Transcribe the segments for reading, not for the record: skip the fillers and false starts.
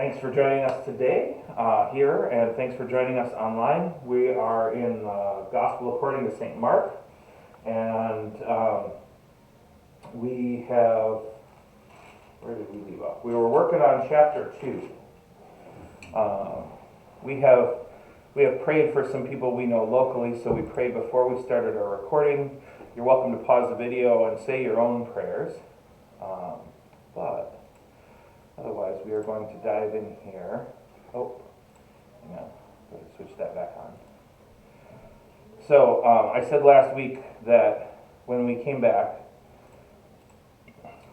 Thanks for joining us today here, and thanks for joining us online. We are in Gospel according to St. Mark, and we have, where did we leave off? We were working on chapter 2. We have prayed for some people we know locally, so we prayed before we started our recording. You're welcome to pause the video and say your own prayers, but otherwise, we are going to dive in here. Oh, hang on. Let me switch that back on. So, I said last week that when we came back,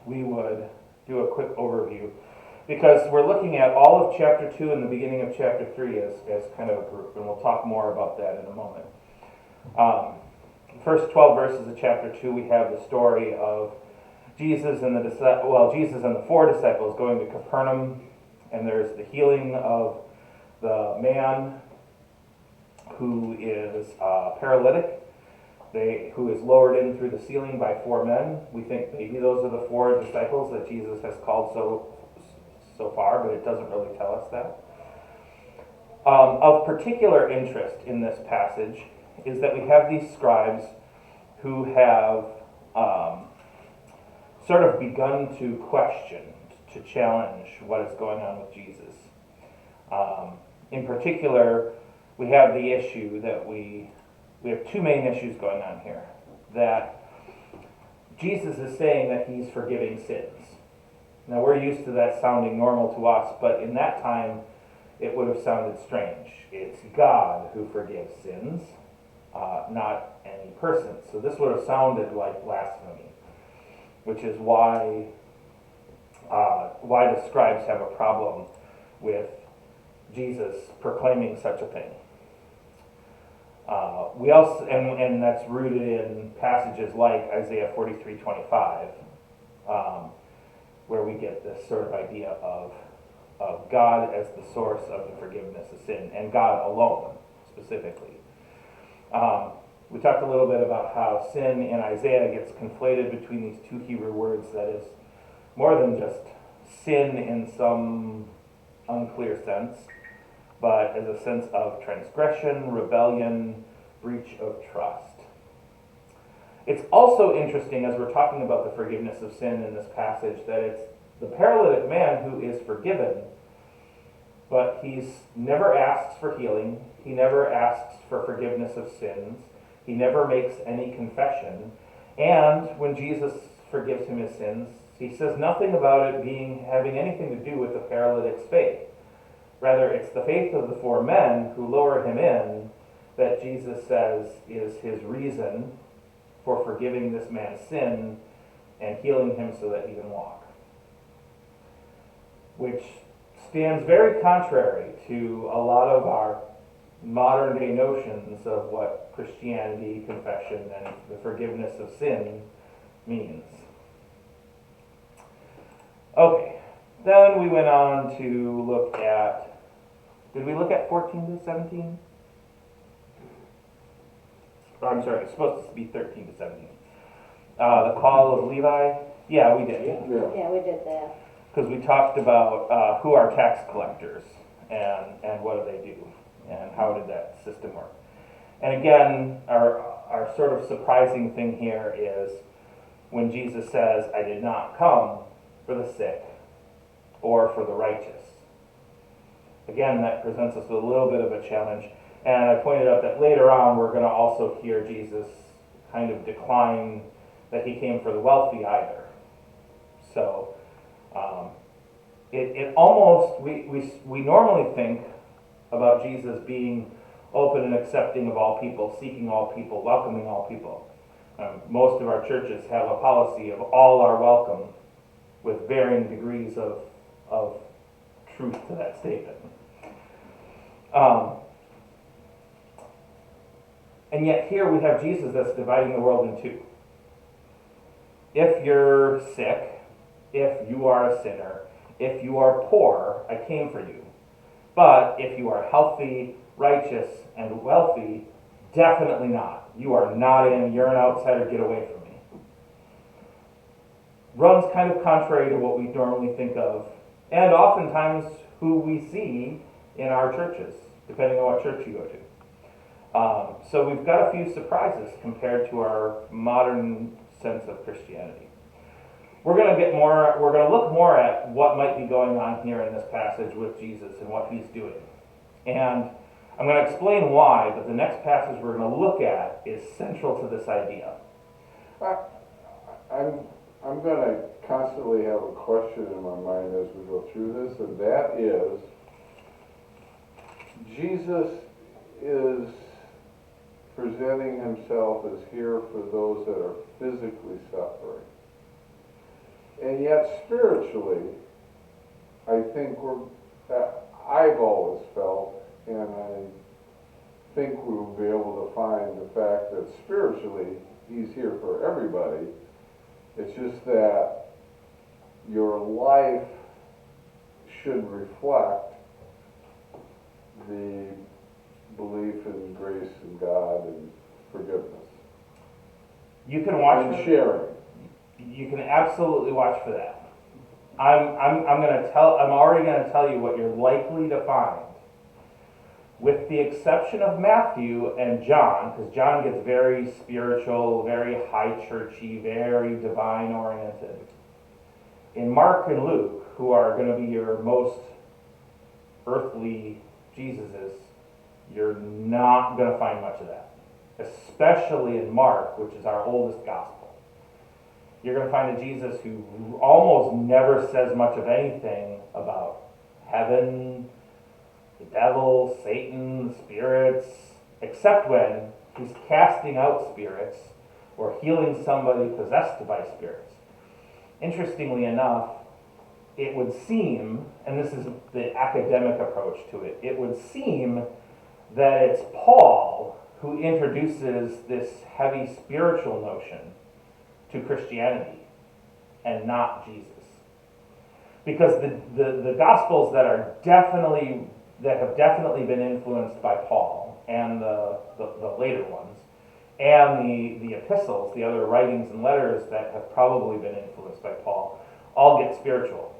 we would do a quick overview because we're looking at all of chapter 2 and the beginning of chapter 3 as kind of a group, and we'll talk more about that in a moment. The first 12 verses of chapter 2, we have the story of Jesus and the 4 disciples going to Capernaum, and there's the healing of the man who is paralytic, who is lowered in through the ceiling by 4 men. We think maybe those are the 4 disciples that Jesus has called so far, but it doesn't really tell us that. Of particular interest in this passage is that we have these scribes who have sort of begun to question, to challenge what is going on with Jesus. In particular, we have the issue that we have 2 main issues going on here. That Jesus is saying that he's forgiving sins. Now, we're used to that sounding normal to us, but in that time, it would have sounded strange. It's God who forgives sins, not any person. So this would have sounded like blasphemy, which is why the scribes have a problem with Jesus proclaiming such a thing. We also, and that's rooted in passages like Isaiah 43:25, where we get this sort of idea of God as the source of the forgiveness of sin, and God alone, specifically. We talked a little bit about how sin in Isaiah gets conflated between these 2 Hebrew words that is more than just sin in some unclear sense, but as a sense of transgression, rebellion, breach of trust. It's also interesting, as we're talking about the forgiveness of sin in this passage, that it's the paralytic man who is forgiven, but he's never asks for healing, he never asks for forgiveness of sins, he never makes any confession, and when Jesus forgives him his sins, he says nothing about it having anything to do with the paralytic's faith. Rather, it's the faith of the 4 men who lower him in that Jesus says is his reason for forgiving this man's sin and healing him so that he can walk. Which stands very contrary to a lot of our modern day notions of what Christianity, confession, and the forgiveness of sin means. Okay, then we went on to look at, did we look at 14 to 17? I'm sorry, it's supposed to be 13 to 17. The call of Levi? Yeah, we did. Yeah, we did that. Because we talked about who are tax collectors and what do they do and how did that system work. And again, our sort of surprising thing here is when Jesus says, I did not come for the sick or for the righteous. Again, that presents us with a little bit of a challenge. And I pointed out that later on we're going to also hear Jesus kind of decline that he came for the wealthy either. So it almost, we normally think about Jesus being open and accepting of all people, seeking all people, welcoming all people. Most of our churches have a policy of all are welcome with varying degrees of truth to that statement. And yet here we have Jesus that's dividing the world in 2. If you're sick, if you are a sinner, if you are poor, I came for you. But if you are healthy, righteous, and wealthy, definitely not. You are not in, you're an outsider, get away from me. Runs kind of contrary to what we normally think of, and oftentimes who we see in our churches, depending on what church you go to. So we've got a few surprises compared to our modern sense of Christianity. We're going to look more at what might be going on here in this passage with Jesus and what he's doing. And I'm going to explain why, but the next passage we're going to look at is central to this idea. I'm going to constantly have a question in my mind as we go through this, and that is, Jesus is presenting himself as here for those that are physically suffering. And yet spiritually, I think I've always felt, and I think we will be able to find the fact that spiritually he's here for everybody. It's just that your life should reflect the belief in grace and God and forgiveness. You can watch and sharing. You can absolutely watch for that. I'm already going to tell you what you're likely to find. With the exception of Matthew and John, because John gets very spiritual, very high churchy, very divine oriented. In Mark and Luke, who are going to be your most earthly Jesuses, you're not going to find much of that. Especially in Mark, which is our oldest gospel. You're going to find a Jesus who almost never says much of anything about heaven, the devil, Satan, spirits, except when he's casting out spirits or healing somebody possessed by spirits. Interestingly enough, it would seem, and this is the academic approach to it, it would seem that it's Paul who introduces this heavy spiritual notion to Christianity and not Jesus. Because the Gospels that have definitely been influenced by Paul, and the later ones, and the epistles, the other writings and letters that have probably been influenced by Paul, all get spiritual.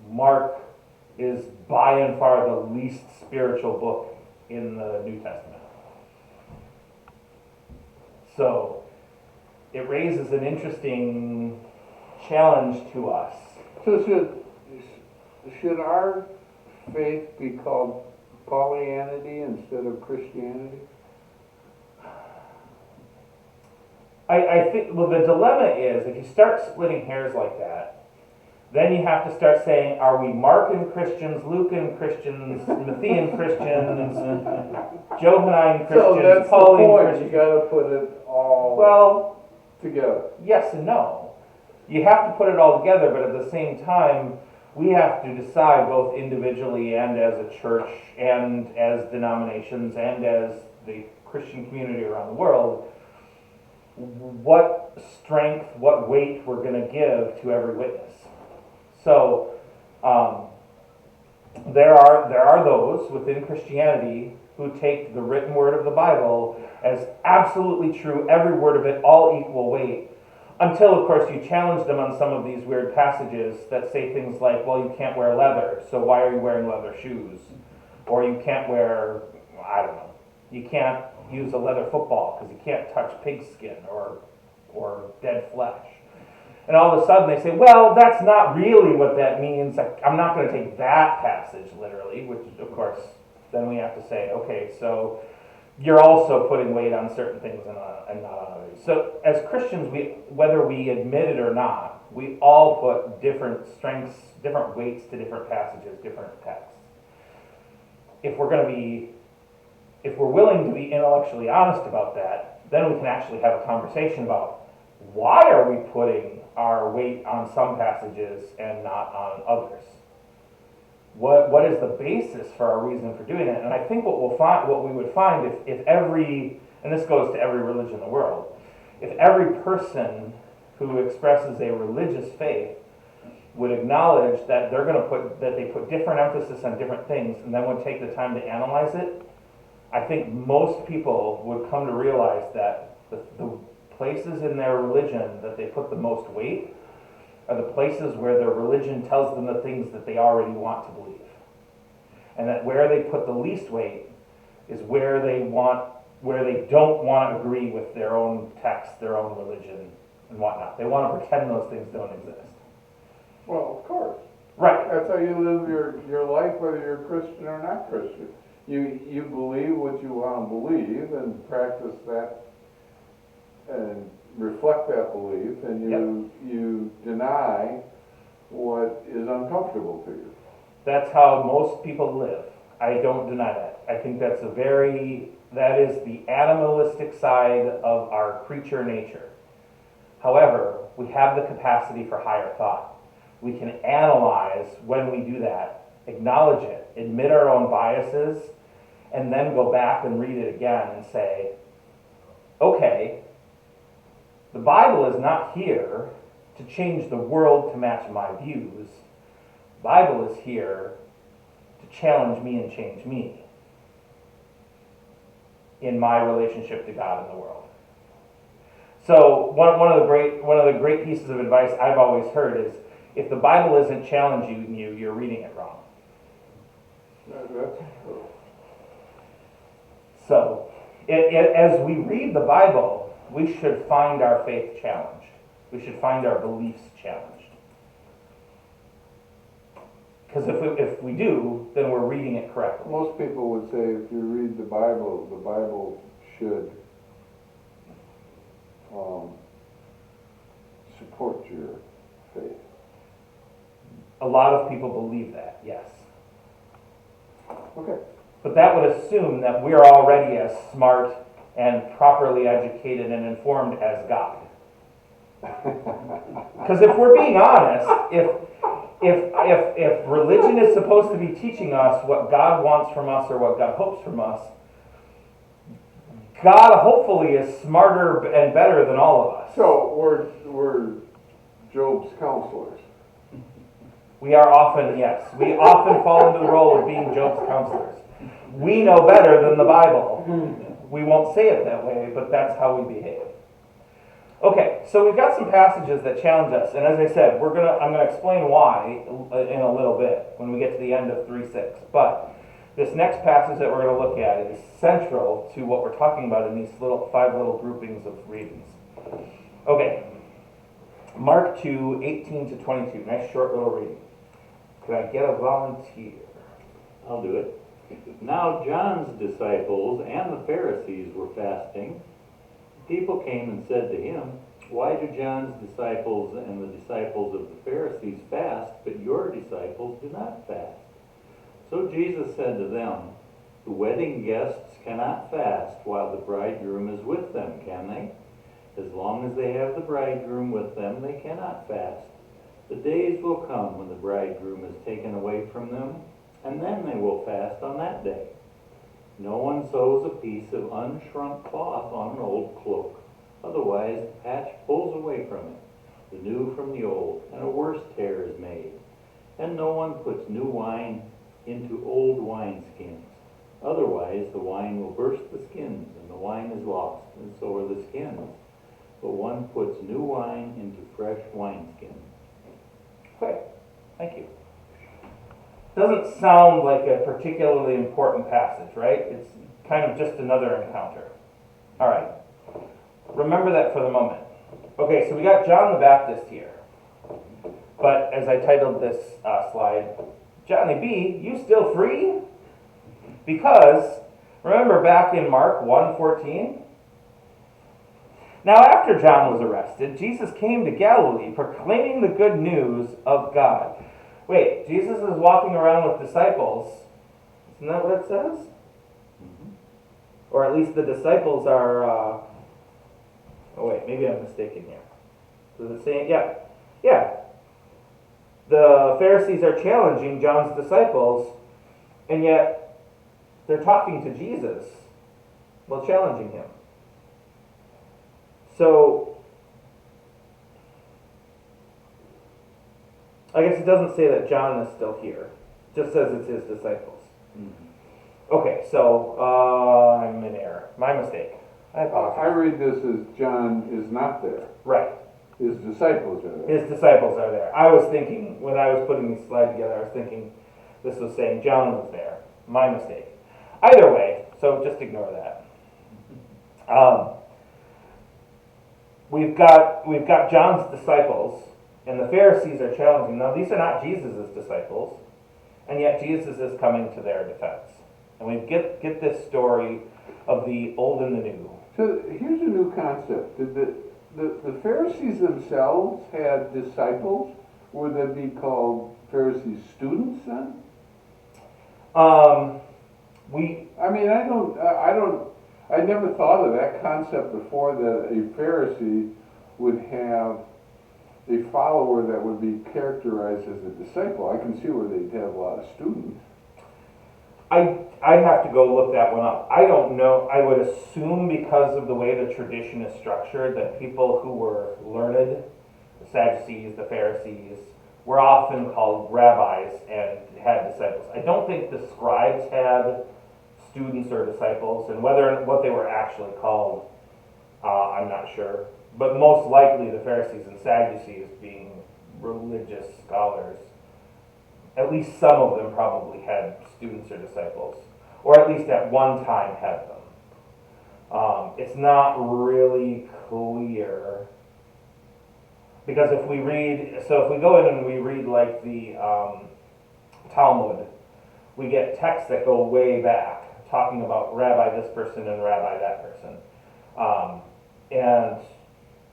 Mark is by and far the least spiritual book in the New Testament. So it raises an interesting challenge to us. So should our faith be called Paulianity instead of Christianity? I think, well, the dilemma is, if you start splitting hairs like that, then you have to start saying, are we Markan Christians, Lucan Christians, Matthean Christians, Johannine Christians, so that's Pauline the point. Christians? You got to put it all together. Yes and no. You have to put it all together, but at the same time, we have to decide both individually and as a church and as denominations and as the Christian community around the world what strength, what weight we're going to give to every witness. So there are those within Christianity who take the written word of the Bible as absolutely true, every word of it, all equal weight, until, of course, you challenge them on some of these weird passages that say things like, well, you can't wear leather, so why are you wearing leather shoes? Or you can't wear, I don't know, you can't use a leather football because you can't touch pig skin or dead flesh. And all of a sudden they say, well, that's not really what that means. I'm not going to take that passage literally, which, of course, then we have to say, okay, so you're also putting weight on certain things and not on others. So as Christians, whether we admit it or not, we all put different strengths, different weights to different passages, different texts. If we're willing to be intellectually honest about that, then we can actually have a conversation about why are we putting our weight on some passages and not on others? What is the basis for our reason for doing it? And I think what we would find if every, and this goes to every religion in the world, if every person who expresses a religious faith would acknowledge that they put different emphasis on different things and then would take the time to analyze it, I think most people would come to realize that the places in their religion that they put the most weight are the places where their religion tells them the things that they already want to believe. And that where they put the least weight is where they don't want to agree with their own text, their own religion, and whatnot. They want to pretend those things don't exist. Well, of course. Right. That's how you live your life, whether you're Christian or not Christian. You believe what you want to believe and practice that and reflect that belief, and you deny what is uncomfortable to you. That's how most people live. I don't deny that. I think that is the animalistic side of our creature nature. However, we have the capacity for higher thought. We can analyze when we do that, acknowledge it, admit our own biases, and then go back and read it again and say, okay, the Bible is not here to change the world to match my views. The Bible is here to challenge me and change me in my relationship to God and the world. So one of the great pieces of advice I've always heard is, if the Bible isn't challenging you, you're reading it wrong. That's true. So, as we read the Bible, we should find our faith challenged. We should find our beliefs challenged. Because if we do, then we're reading it correctly. Most people would say if you read the Bible should support your faith. A lot of people believe that, yes. Okay. But that would assume that we're already as smart and properly educated and informed as God. Because if we're being honest, if religion is supposed to be teaching us what God wants from us or what God hopes from us, God hopefully is smarter and better than all of us. So we're Job's counselors. We are often, yes, we often fall into the role of being Job's counselors. We know better than the Bible. We won't say it that way, but that's how we behave. Okay, so we've got some passages that challenge us, and as I said, I'm gonna explain why in a little bit when we get to the end of 3:6. But this next passage that we're going to look at is central to what we're talking about in these five little groupings of readings. Okay, Mark 2:18-22. Nice short little reading. Can I get a volunteer? I'll do it. Now John's disciples and the Pharisees were fasting. People came and said to him, "Why do John's disciples and the disciples of the Pharisees fast, but your disciples do not fast?" So Jesus said to them, "The wedding guests cannot fast while the bridegroom is with them, can they? As long as they have the bridegroom with them, they cannot fast. The days will come when the bridegroom is taken away from them, and then they will fast on that day. No one sews a piece of unshrunk cloth on an old cloak. Otherwise, the patch pulls away from it, the new from the old, and a worse tear is made. And no one puts new wine into old wineskins. Otherwise, the wine will burst the skins, and the wine is lost, and so are the skins. But one puts new wine into fresh wineskins." Okay, thank you. Doesn't sound like a particularly important passage, right? It's kind of just another encounter. All right, remember that for the moment. Okay, so we got John the Baptist here. But as I titled this slide, Johnny B, you still free? Because, remember back in Mark 1:14? Now after John was arrested, Jesus came to Galilee proclaiming the good news of God. Wait, Jesus is walking around with disciples. Isn't that what it says? Mm-hmm. Or at least the disciples are... oh wait, maybe I'm mistaken here. Does it say... Yeah. The Pharisees are challenging John's disciples, and yet they're talking to Jesus while challenging him. So, I guess it doesn't say that John is still here. It just says it's his disciples. Mm-hmm. Okay, so I'm in error. My mistake. I apologize. I read this as John is not there. Right. His disciples are there. His disciples are there. I was thinking, when I was putting these slides together, I was thinking this was saying John was there. My mistake. Either way, so just ignore that. We've got John's disciples, and the Pharisees are challenging. Now, these are not Jesus' disciples, and yet Jesus is coming to their defense. And we get this story of the old and the new. So here's a new concept. Did the Pharisees themselves had disciples? Would they be called Pharisee students then? I never thought of that concept before, that a Pharisee would have a follower that would be characterized as a disciple. I can see where they'd have a lot of students. I'd have to go look that one up. I don't know. I would assume, because of the way the tradition is structured, that people who were learned, the Sadducees, the Pharisees, were often called rabbis and had disciples. I don't think the scribes had students or disciples, and what they were actually called, I'm not sure. But most likely the Pharisees and Sadducees, being religious scholars, at least some of them probably had students or disciples, or at least at one time had them. It's not really clear, because if we go in and we read like the Talmud, we get texts that go way back, talking about rabbi this person and rabbi that person. And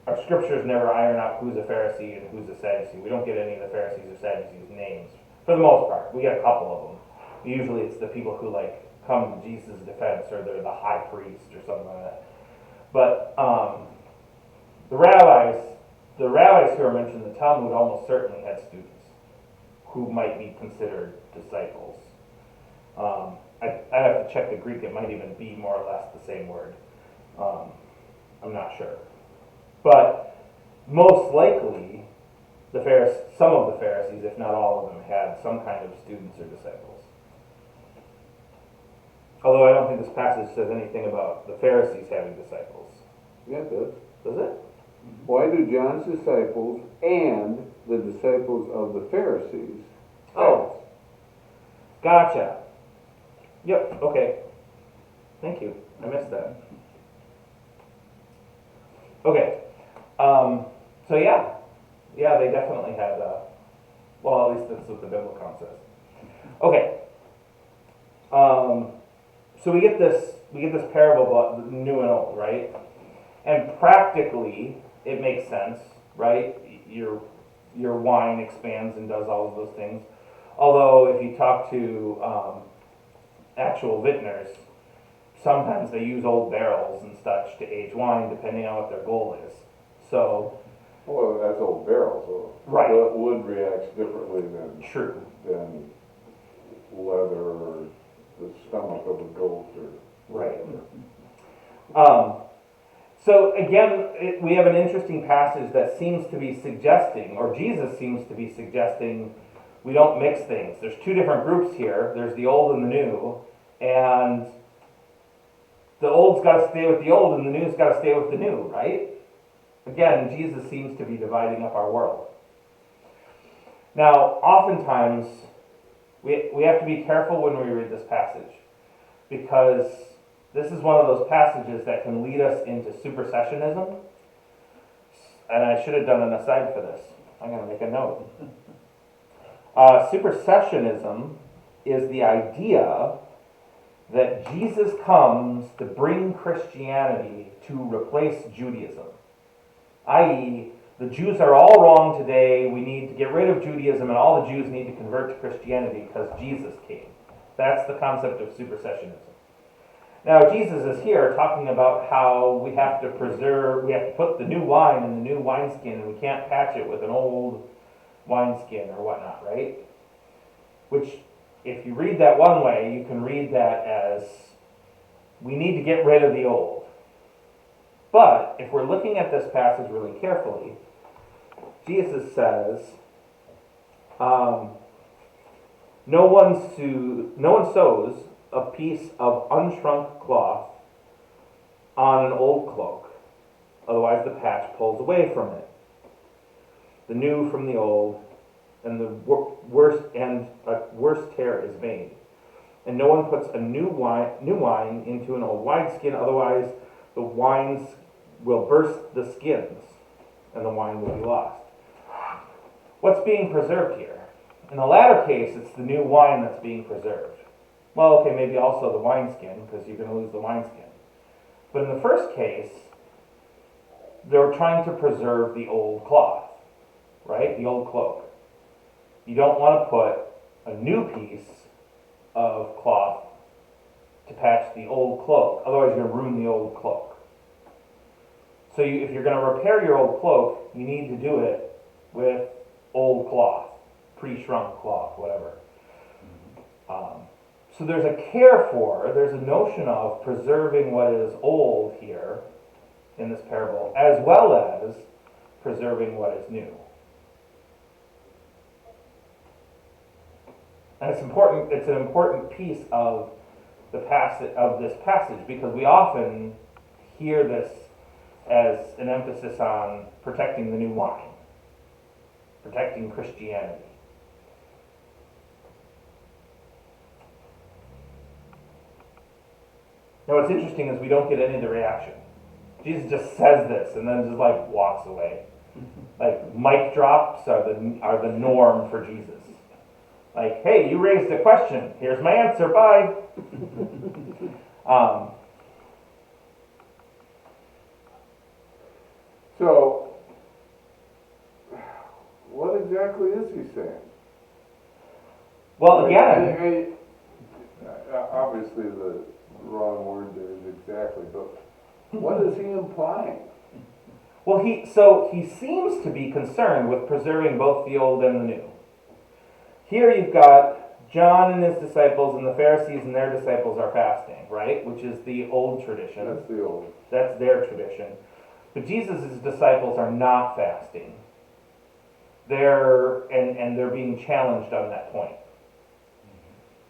our scriptures never iron out who's a Pharisee and who's a Sadducee. We don't get any of the Pharisees or Sadducees' names. For the most part, we get a couple of them. Usually it's the people who come to Jesus' defense, or they're the high priest or something like that. But the rabbis who are mentioned in the Talmud almost certainly had students who might be considered disciples. I'd have to check the Greek. It might even be more or less the same word. I'm not sure. But most likely, some of the Pharisees, if not all of them, had some kind of students or disciples. Although I don't think this passage says anything about the Pharisees having disciples. Yeah, it does. Does it? Why do John's disciples and the disciples of the Pharisees? Oh, gotcha. Yep, okay. Thank you. I missed that. Okay. So yeah, they definitely had, well, at least that's what the Bible says. Okay. So we get this parable about new and old, right? And practically, it makes sense, right? Your wine expands and does all of those things. Although, if you talk to actual vintners, sometimes they use old barrels and such to age wine, depending on what their goal is. So, well, that's old barrels. So right. Wood reacts differently than leather or the stomach of a goat or right. So again, we have an interesting passage that seems to be suggesting, or Jesus seems to be suggesting, we don't mix things. There's two different groups here. There's the old and the new, and the old's got to stay with the old and the new's got to stay with the new, right? Again, Jesus seems to be dividing up our world. Now, oftentimes, we have to be careful when we read this passage, because this is one of those passages that can lead us into supersessionism. And I should have done an aside for this. I'm going to make a note. Supersessionism is the idea that Jesus comes to bring Christianity to replace Judaism. I.e., the Jews are all wrong today, we need to get rid of Judaism, and all the Jews need to convert to Christianity because Jesus came. That's the concept of supersessionism. Now, Jesus is here talking about how we have to put the new wine in the new wineskin, and we can't patch it with an old wineskin or whatnot, right? Which, if you read that one way, you can read that as we need to get rid of the old. But if we're looking at this passage really carefully, Jesus says, no one sews a piece of unshrunk cloth on an old cloak, otherwise the patch pulls away from it, the new from the old, and worse tear is made. And no one puts a new wine into an old wineskin, otherwise the wines will burst the skins, and the wine will be lost. What's being preserved here? In the latter case, it's the new wine that's being preserved. Well, okay, maybe also the wineskin, because you're going to lose the wineskin. But in the first case, they were trying to preserve the old cloth, right? The old cloak. You don't want to put a new piece of cloth to patch the old cloak. Otherwise, you're going to ruin the old cloak. So if you're going to repair your old cloak, you need to do it with old cloth, pre-shrunk cloth, whatever. So there's a notion of preserving what is old here in this parable, as well as preserving what is new. And it's important. It's an important piece of the this passage, because we often hear this as an emphasis on protecting the new wine, protecting Christianity. Now, what's interesting is we don't get any of the reaction. Jesus just says this and then just walks away. Mic drops are the norm for Jesus. Hey, you raised a question. Here's my answer. Bye. So, what exactly is he saying? Well, again, obviously the wrong word there is exactly, but what is he implying? well, he seems to be concerned with preserving both the old and the new. Here you've got John and his disciples, and the Pharisees and their disciples are fasting, right? Which is the old tradition. That's the old. That's their tradition. But Jesus' disciples are not fasting. They're being challenged on that point.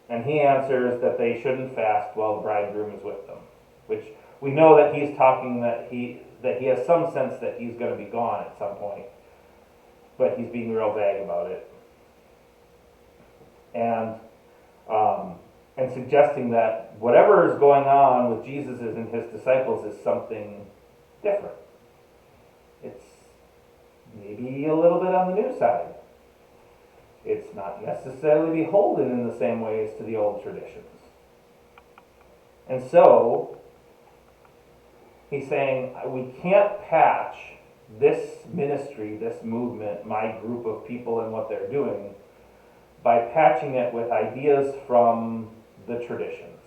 And he answers that they shouldn't fast while the bridegroom is with them. Which we know that he's talking that he has some sense that he's going to be gone at some point. But he's being real vague about it. And suggesting that whatever is going on with Jesus and his disciples is something different. It's maybe a little bit on the new side. It's not necessarily beholden in the same ways to the old traditions. And so, he's saying, we can't patch this ministry, this movement, my group of people and what they're doing, by patching it with ideas from the traditions.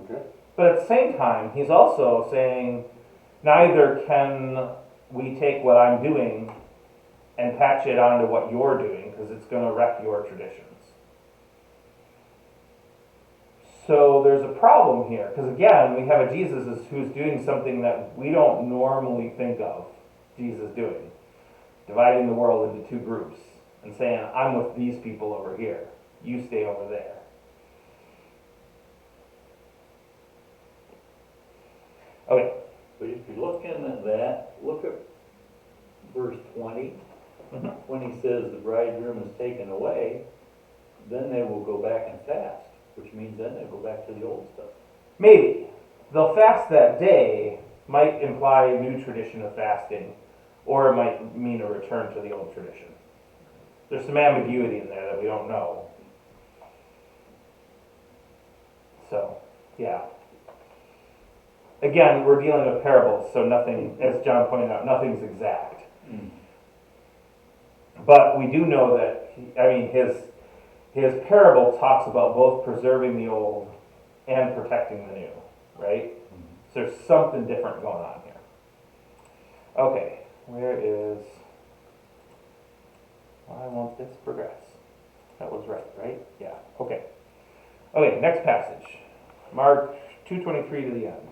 Okay. But at the same time, he's also saying, neither can we take what I'm doing and patch it onto what you're doing, because it's going to wreck your traditions. So there's a problem here, because again, we have a Jesus who's doing something that we don't normally think of Jesus doing. Dividing the world into two groups and saying, I'm with these people over here, you stay over there. Okay. But if you're looking at that, look at verse 20. Mm-hmm. When he says the bridegroom is taken away, then they will go back and fast, which means then they go back to the old stuff. Maybe. They'll fast that day might imply a new tradition of fasting, or it might mean a return to the old tradition. There's some ambiguity in there that we don't know. So, yeah. Again, we're dealing with parables, so nothing, as John pointed out, nothing's exact. Mm. But we do know that, his parable talks about both preserving the old and protecting the new, right? Mm. So there's something different going on here. Okay, where is... Why won't this progress? That was right? Yeah, okay. Okay, next passage. Mark 2:23 to the end.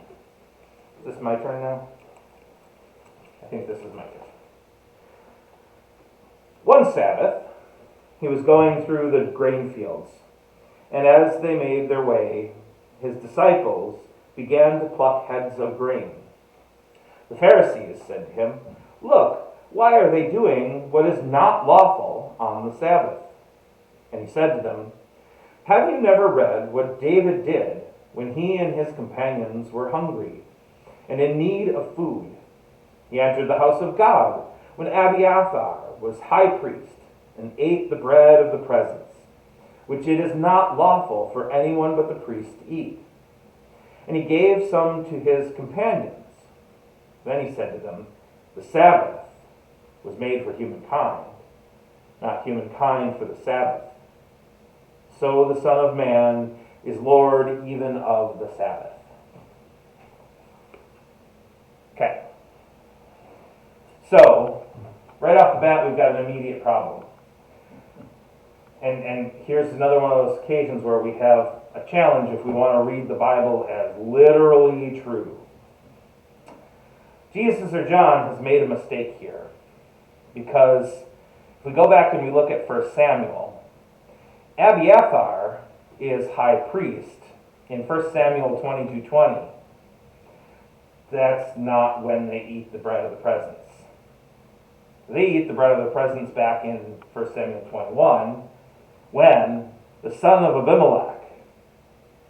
Is this my turn now? I think this is my turn. One Sabbath, he was going through the grain fields, and as they made their way, his disciples began to pluck heads of grain. The Pharisees said to him, Look, why are they doing what is not lawful on the Sabbath? And he said to them, have you never read what David did when he and his companions were hungry and in need of food? He entered the house of God when Abiathar was high priest and ate the bread of the presence, which it is not lawful for anyone but the priest to eat. And he gave some to his companions. Then he said to them, the Sabbath was made for humankind, not humankind for the Sabbath. So the Son of Man is Lord even of the Sabbath. Okay. So, right off the bat, we've got an immediate problem. And here's another one of those occasions where we have a challenge if we want to read the Bible as literally true. Jesus or John has made a mistake here, because if we go back and we look at 1 Samuel, Abiathar is high priest in 1 Samuel 22:20. That's not when they eat the bread of the presence. They eat the bread of the presence back in 1 Samuel 21 when the son of Abimelech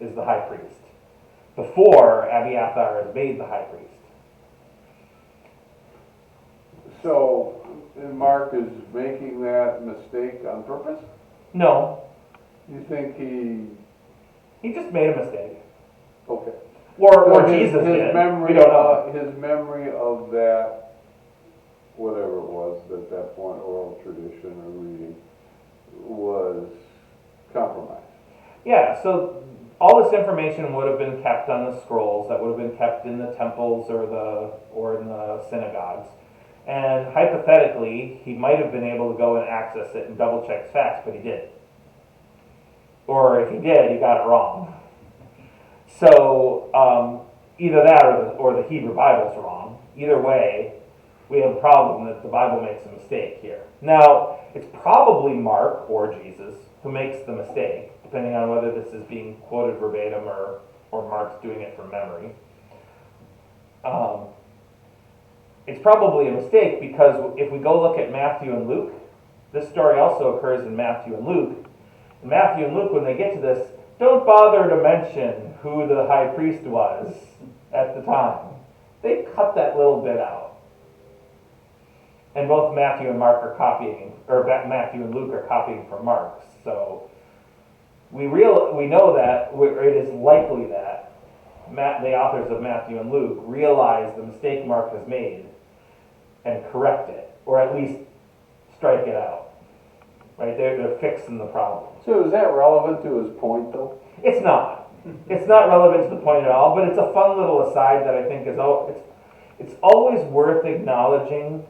is the high priest, before Abiathar is made the high priest. So, and Mark is making that mistake on purpose? No, You think he just made a mistake. okay. Or So Jesus his did. memory, We don't know. his memory of that, whatever it was at that point, oral tradition or reading, was compromised. Yeah, so all this information would have been kept on the scrolls that would have been kept in the temples or in the synagogues. And hypothetically, he might have been able to go and access it and double check facts, but he didn't. Or if he did, he got it wrong. So either that or the Hebrew Bible's wrong. Either way, we have a problem that the Bible makes a mistake here. Now, it's probably Mark or Jesus who makes the mistake, depending on whether this is being quoted verbatim or Mark's doing it from memory. It's probably a mistake because if we go look at Matthew and Luke, this story also occurs in Matthew and Luke. In Matthew and Luke, when they get to this, don't bother to mention who the high priest was at the time. They cut that little bit out. And both Matthew and Mark are copying, or Matthew and Luke are copying from Mark. So we know that it is likely that the authors of Matthew and Luke realize the mistake Mark has made and correct it, or at least strike it out. Right? They're fixing the problem. So is that relevant to his point, though? It's not. It's not relevant to the point at all, but it's a fun little aside that I think is it's always worth acknowledging,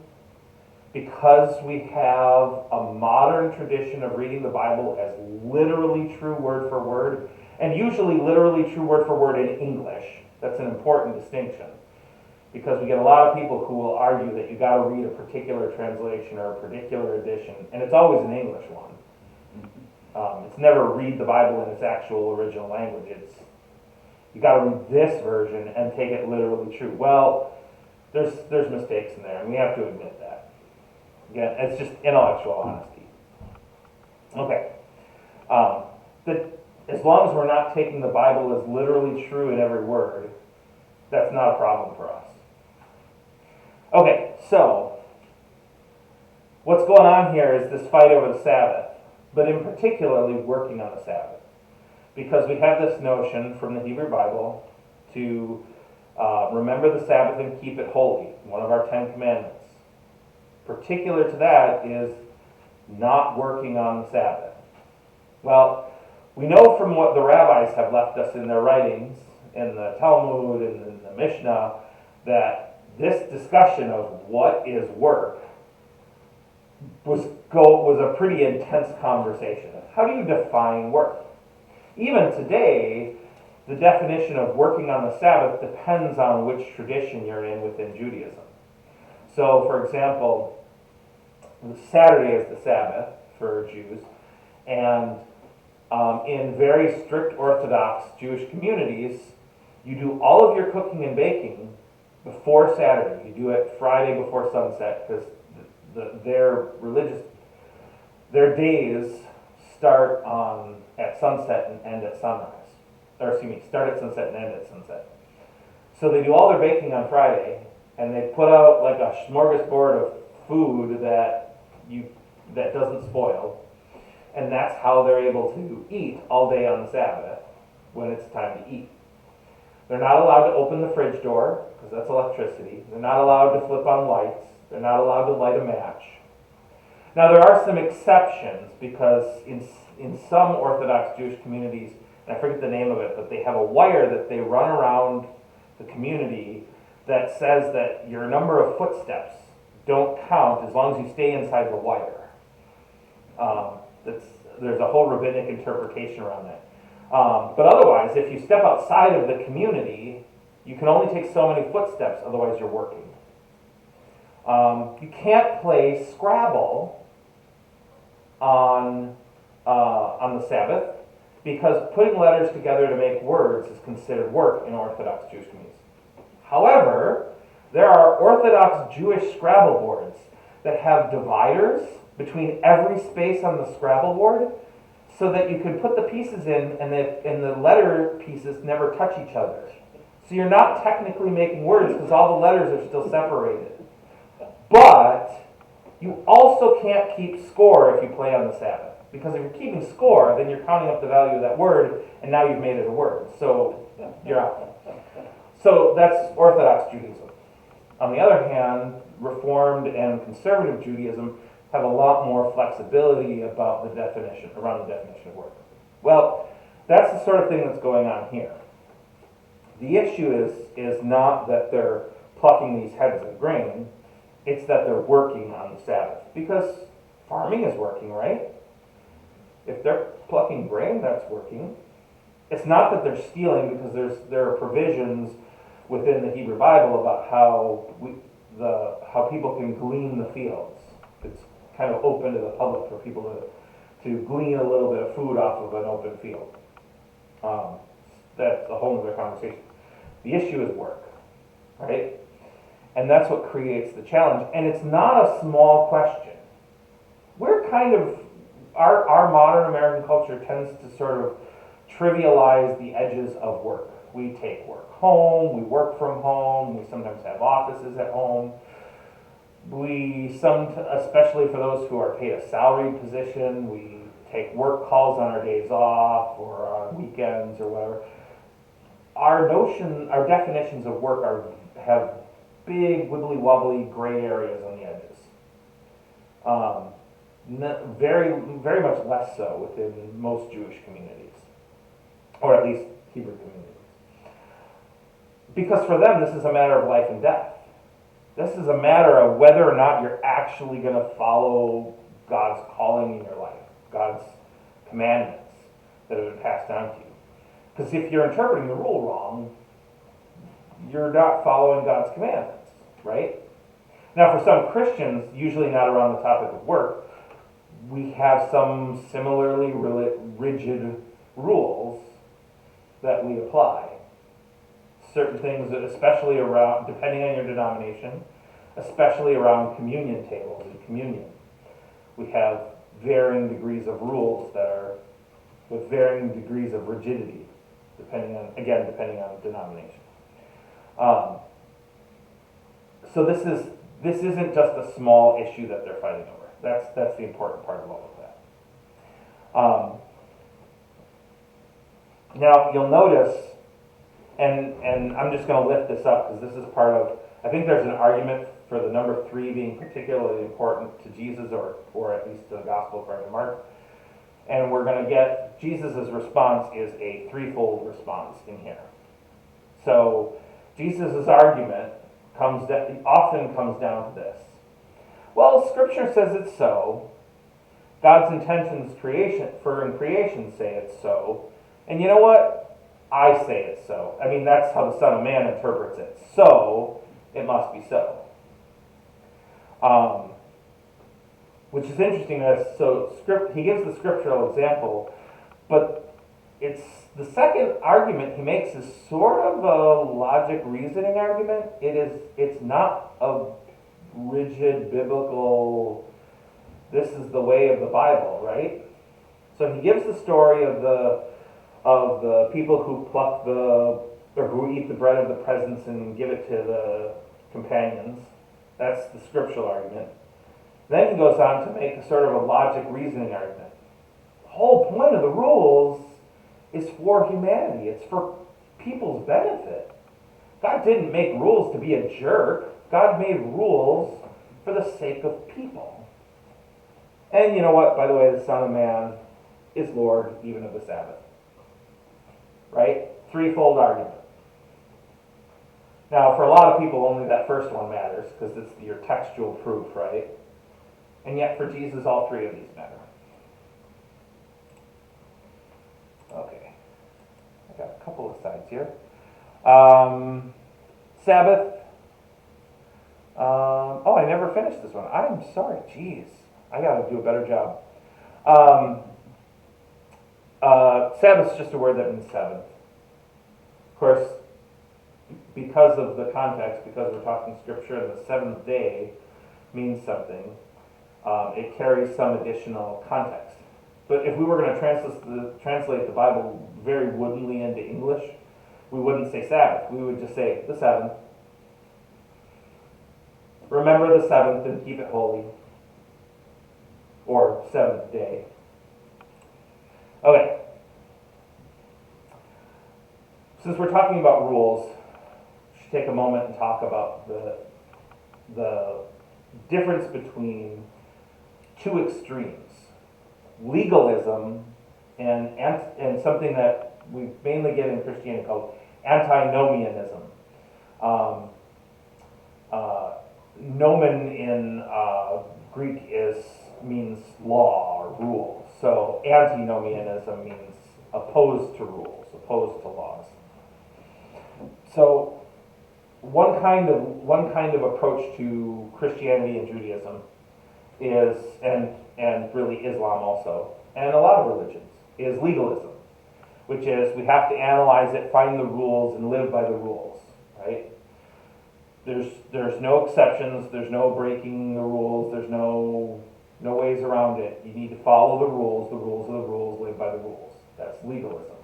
because we have a modern tradition of reading the Bible as literally true word for word, and usually literally true word for word in English. That's an important distinction, because we get a lot of people who will argue that you got to read a particular translation or a particular edition, and it's always an English one. It's never read the Bible in its actual original language. It's you got to read this version and take it literally true. Well, there's mistakes in there, and we have to admit that. Again, it's just intellectual honesty. Okay. As long as we're not taking the Bible as literally true in every word, that's not a problem for us. Okay, so what's going on here is this fight over the Sabbath, but in particularly working on the Sabbath, because we have this notion from the Hebrew Bible to remember the Sabbath and keep it holy, one of our 10 commandments. Particular to that is not working on the Sabbath. Well, we know from what the rabbis have left us in their writings, in the Talmud and in the Mishnah, that this discussion of what is work was a pretty intense conversation. How do you define work? Even today, the definition of working on the Sabbath depends on which tradition you're in within Judaism. So, for example, Saturday is the Sabbath for Jews, and in very strict Orthodox Jewish communities, you do all of your cooking and baking before Saturday. You do it Friday before sunset because their days start at sunset and end at sunrise. Or excuse me, start at sunset and end at sunset. So they do all their baking on Friday, and they put out like a smorgasbord of food that doesn't spoil, and that's how they're able to eat all day on the Sabbath when it's time to eat. They're not allowed to open the fridge door because that's electricity. They're not allowed to flip on lights. They're not allowed to light a match. Now there are some exceptions because in some Orthodox Jewish communities, and I forget the name of it, but they have a wire that they run around the community that says that your number of footsteps don't count as long as you stay inside the wire. There's a whole rabbinic interpretation around that. But otherwise, if you step outside of the community, you can only take so many footsteps, otherwise you're working. You can't play Scrabble on the Sabbath because putting letters together to make words is considered work in Orthodox Jewish communities. However, there are Orthodox Jewish Scrabble boards that have dividers between every space on the Scrabble board so that you can put the pieces in and the letter pieces never touch each other. So you're not technically making words because all the letters are still separated. But you also can't keep score if you play on the Sabbath. Because if you're keeping score, then you're counting up the value of that word, and now you've made it a word. So you're out. So that's Orthodox Judaism. On the other hand, Reformed and Conservative Judaism have a lot more flexibility about around the definition of work. Well, that's the sort of thing that's going on here. The issue is not that they're plucking these heads of grain, it's that they're working on the Sabbath. Because farming is working, right? If they're plucking grain, that's working. It's not that they're stealing because there are provisions within the Hebrew Bible about how people can glean the fields. It's kind of open to the public for people to glean a little bit of food off of an open field. That's a whole other conversation. The issue is work, right? And that's what creates the challenge. And it's not a small question. We're kind of, our modern American culture tends to sort of trivialize the edges of work. We take work home, we work from home, we sometimes have offices at home. Especially for those who are paid a salaried position, we take work calls on our days off or on weekends or whatever. Our definitions of work have big wibbly wobbly gray areas on the edges. Very, very much less so within most Jewish communities, or at least Hebrew communities. Because for them, this is a matter of life and death. This is a matter of whether or not you're actually going to follow God's calling in your life, God's commandments that have been passed down to you. Because if you're interpreting the rule wrong, you're not following God's commandments, right? Now, for some Christians, usually not around the topic of work, we have some similarly rigid rules that we apply. Certain things, especially around, depending on your denomination, especially around communion tables and communion. We have varying degrees of rules that are with varying degrees of rigidity, depending on denomination. So this isn't just a small issue that they're fighting over. That's the important part of all of that. Now you'll notice, and I'm just going to lift this up because this is part of, I think there's an argument for the number 3 being particularly important to Jesus, or at least to the Gospel according to Mark. And we're going to get, Jesus' response is a threefold response in here. So Jesus' argument often comes down to this. Well, Scripture says it's so. God's intentions in creation say it's so. And you know what? I say it's so. I mean, that's how the Son of Man interprets it. So, it must be so. Which is interesting. He gives the scriptural example, but it's the second argument he makes is sort of a logic reasoning argument. It's not a rigid biblical, this is the way of the Bible, right? So he gives the story of the people who pluck or who eat the bread of the presence and give it to the companions. That's the scriptural argument. Then he goes on to make a sort of a logic reasoning argument. The whole point of the rules is for humanity. It's for people's benefit. God didn't make rules to be a jerk. God made rules for the sake of people. And you know what? By the way, the Son of Man is Lord even of the Sabbath. Right? Threefold argument. Now, for a lot of people, only that first one matters because it's your textual proof, right? And yet, for Jesus, all three of these matter. Okay. I got a couple of sides here. Sabbath. I never finished this one. I'm sorry. Jeez. I got to do a better job. Sabbath's just a word that means seventh. Of course, because of the context, because we're talking scripture, the seventh day means something. It carries some additional context. But if we were going to translate the Bible very woodenly into English, we wouldn't say Sabbath. We would just say the seventh. Remember the seventh and keep it holy. Or seventh day. Okay. Since we're talking about rules, we should take a moment and talk about the difference between two extremes. Legalism and something that we mainly get in Christianity called antinomianism. Nomen in Greek means law or rules. So antinomianism means opposed to rules, opposed to laws. So one kind of approach to Christianity and Judaism is, and really Islam also, and a lot of religions, is legalism, which is we have to analyze it, find the rules, and live by the rules, right? There's no exceptions, there's no breaking the rules, there's no ways around it. You need to follow the rules are the rules, live by the rules. That's legalism.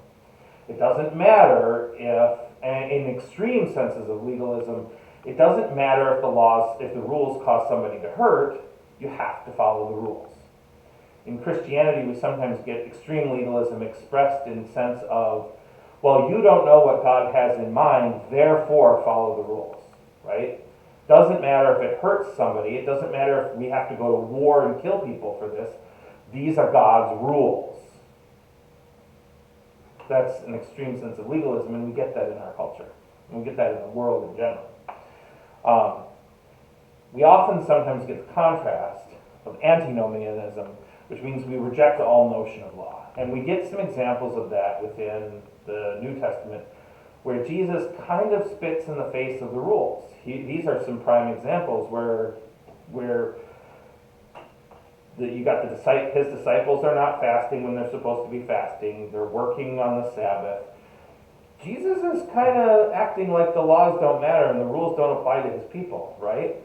It doesn't matter if, and in extreme senses of legalism, it doesn't matter if the rules cause somebody to hurt, you have to follow the rules. In Christianity, we sometimes get extreme legalism expressed in the sense of, well, you don't know what God has in mind, therefore follow the rules, right? Doesn't matter if it hurts somebody, it doesn't matter if we have to go to war and kill people for this, these are God's rules. That's an extreme sense of legalism, and we get that in our culture, and we get that in the world in general. We often sometimes get the contrast of antinomianism, which means we reject all notion of law. And we get some examples of that within the New Testament, where Jesus kind of spits in the face of the rules. These are some prime examples where you got his disciples are not fasting when they're supposed to be fasting. They're working on the Sabbath. Jesus is kind of acting like the laws don't matter and the rules don't apply to his people, right?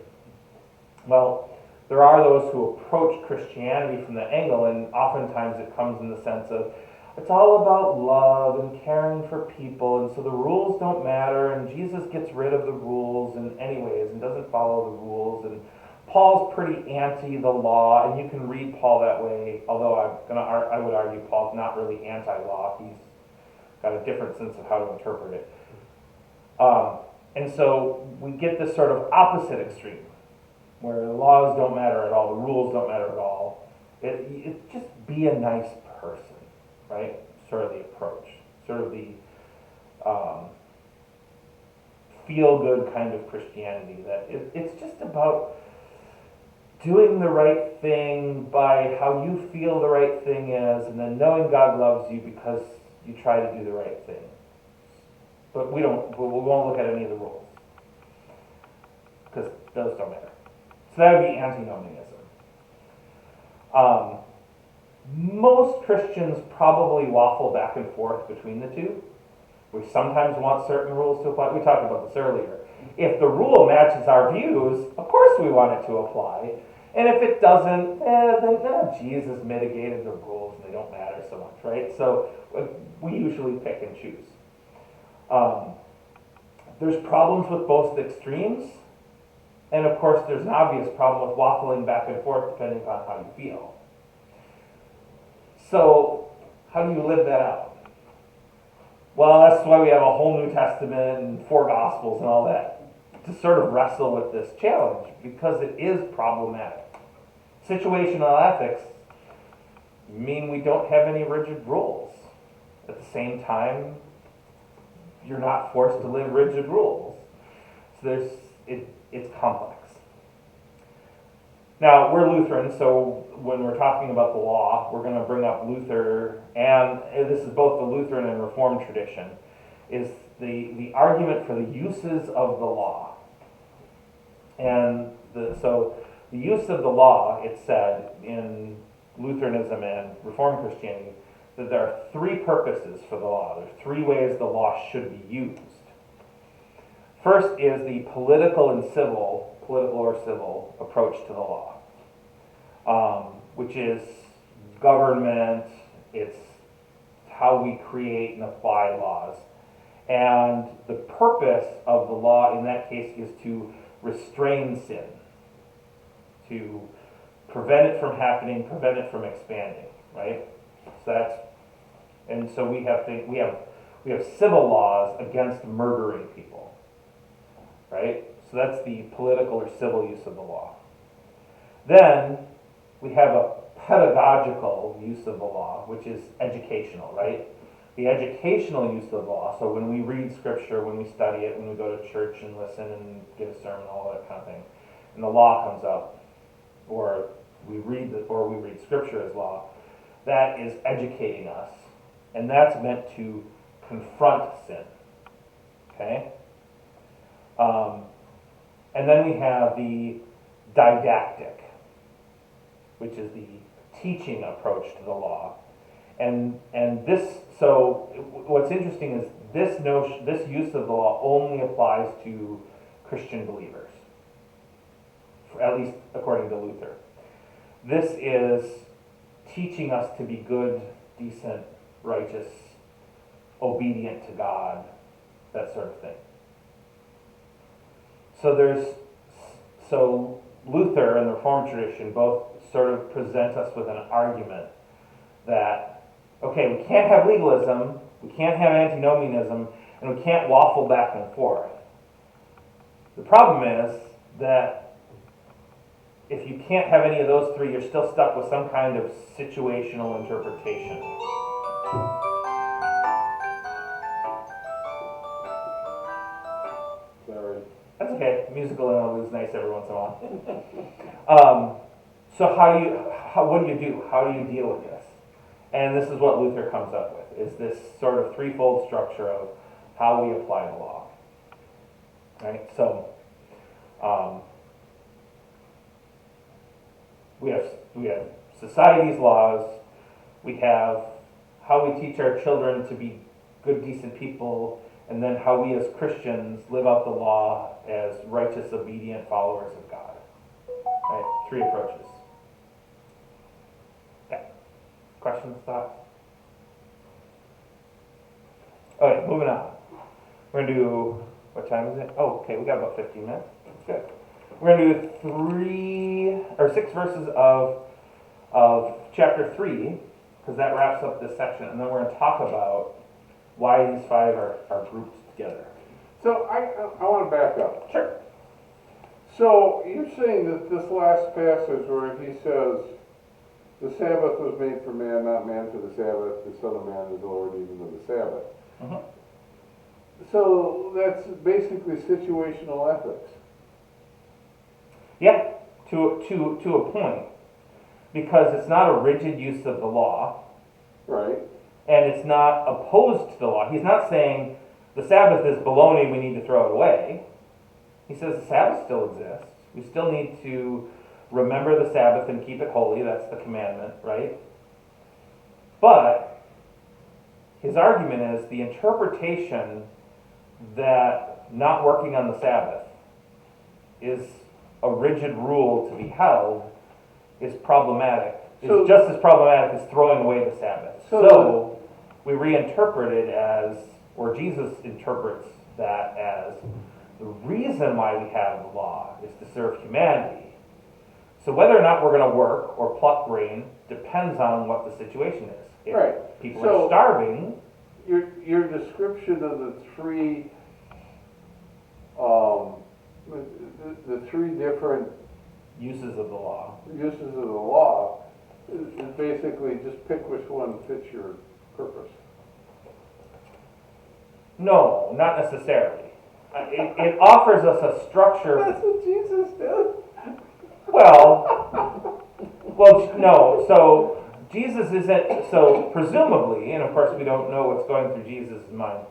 Well, there are those who approach Christianity from that angle, and oftentimes it comes in the sense of it's all about love and caring for people, and so the rules don't matter, and Jesus gets rid of the rules in anyways and doesn't follow the rules, and Paul's pretty anti the law, and you can read Paul that way, although I would argue Paul's not really anti-law. He's got a different sense of how to interpret it. And so we get this sort of opposite extreme, where the laws don't matter at all, the rules don't matter at all. It just be a nice person, right? Sort of the approach, sort of the feel-good kind of Christianity, that it's just about doing the right thing by how you feel the right thing is, and then knowing God loves you because you try to do the right thing. But we won't look at any of the rules, because those don't matter. So that would be antinomianism. Most Christians probably waffle back and forth between the two. We sometimes want certain rules to apply. We talked about this earlier. If the rule matches our views, of course we want it to apply. And if it doesn't, then Jesus mitigated the rules and they don't matter so much, right? So we usually pick and choose. There's problems with both extremes. And of course, there's an obvious problem with waffling back and forth depending on how you feel. So, how do you live that out? Well, that's why we have a whole New Testament and 4 Gospels and all that, to sort of wrestle with this challenge, because it is problematic. Situational ethics mean we don't have any rigid rules. At the same time, you're not forced to live rigid rules. So it's complex. Now, we're Lutheran, so when we're talking about the law, we're going to bring up Luther, and this is both the Lutheran and Reformed tradition, is the argument for the uses of the law. And so the use of the law, it's said in Lutheranism and Reformed Christianity, that there are 3 purposes for the law. There's 3 ways the law should be used. First is the political or civil approach to the law, which is government, it's how we create and apply laws. And the purpose of the law in that case is to restrain sin, to prevent it from happening, prevent it from expanding, right? So we have civil laws against murdering people, right? So that's the political or civil use of the law. Then we have a pedagogical use of the law, which is educational, right? The educational use of the law, so when we read scripture, when we study it, when we go to church and listen and get a sermon, all that kind of thing, and the law comes up, or we read scripture as law, that is educating us. And that's meant to confront sin. Okay? And then we have the didactic, which is the teaching approach to the law. And this, so what's interesting is this use of the law only applies to Christian believers, at least according to Luther. This is teaching us to be good, decent, righteous, obedient to God, that sort of thing. So Luther and the Reformed tradition both sort of present us with an argument that, okay, we can't have legalism, we can't have antinomianism, and we can't waffle back and forth. The problem is that if you can't have any of those 3, you're still stuck with some kind of situational interpretation. Sorry. That's okay. Musical interlude is nice every once in a while. So what do you do? How do you deal with this? And this is what Luther comes up with, is this sort of threefold structure of how we apply the law. Right? So we have society's laws, we have how we teach our children to be good, decent people, and then how we as Christians live out the law as righteous, obedient followers of God. Right? 3 approaches. Okay. Questions, thoughts? Okay, moving on. We're going to do, what time is it? Oh, okay, we got about 15 minutes. That's good. We're going to do 6 verses of chapter 3, because that wraps up this section, and then we're going to talk about why these 5 are grouped together. So I want to back up. Sure. So you're saying that this last passage where he says, the Sabbath was made for man, not man for the Sabbath, the Son of Man is Lord even of the Sabbath. Mm-hmm. So that's basically situational ethics. Yeah, to a point, because it's not a rigid use of the law, Right. and it's not opposed to the law. He's not saying the Sabbath is baloney, we need to throw it away. He says the Sabbath still exists. We still need to remember the Sabbath and keep it holy. That's the commandment, right? But his argument is the interpretation that not working on the Sabbath is a rigid rule to be held is problematic. So- It's just as problematic as throwing away the Sabbath. So we reinterpret it as, or Jesus interprets that as, the reason why we have the law is to serve humanity. So whether or not we're going to work or pluck grain depends on what the situation is. If Right. people So- are starving, Your description of the three, the three different uses of the law. uses of the law is basically just pick which one fits your purpose. No, not necessarily. It offers us a structure. That's what Jesus did. Well, no. So Jesus isn't. So presumably, and of course we don't know what's going through Jesus' mind.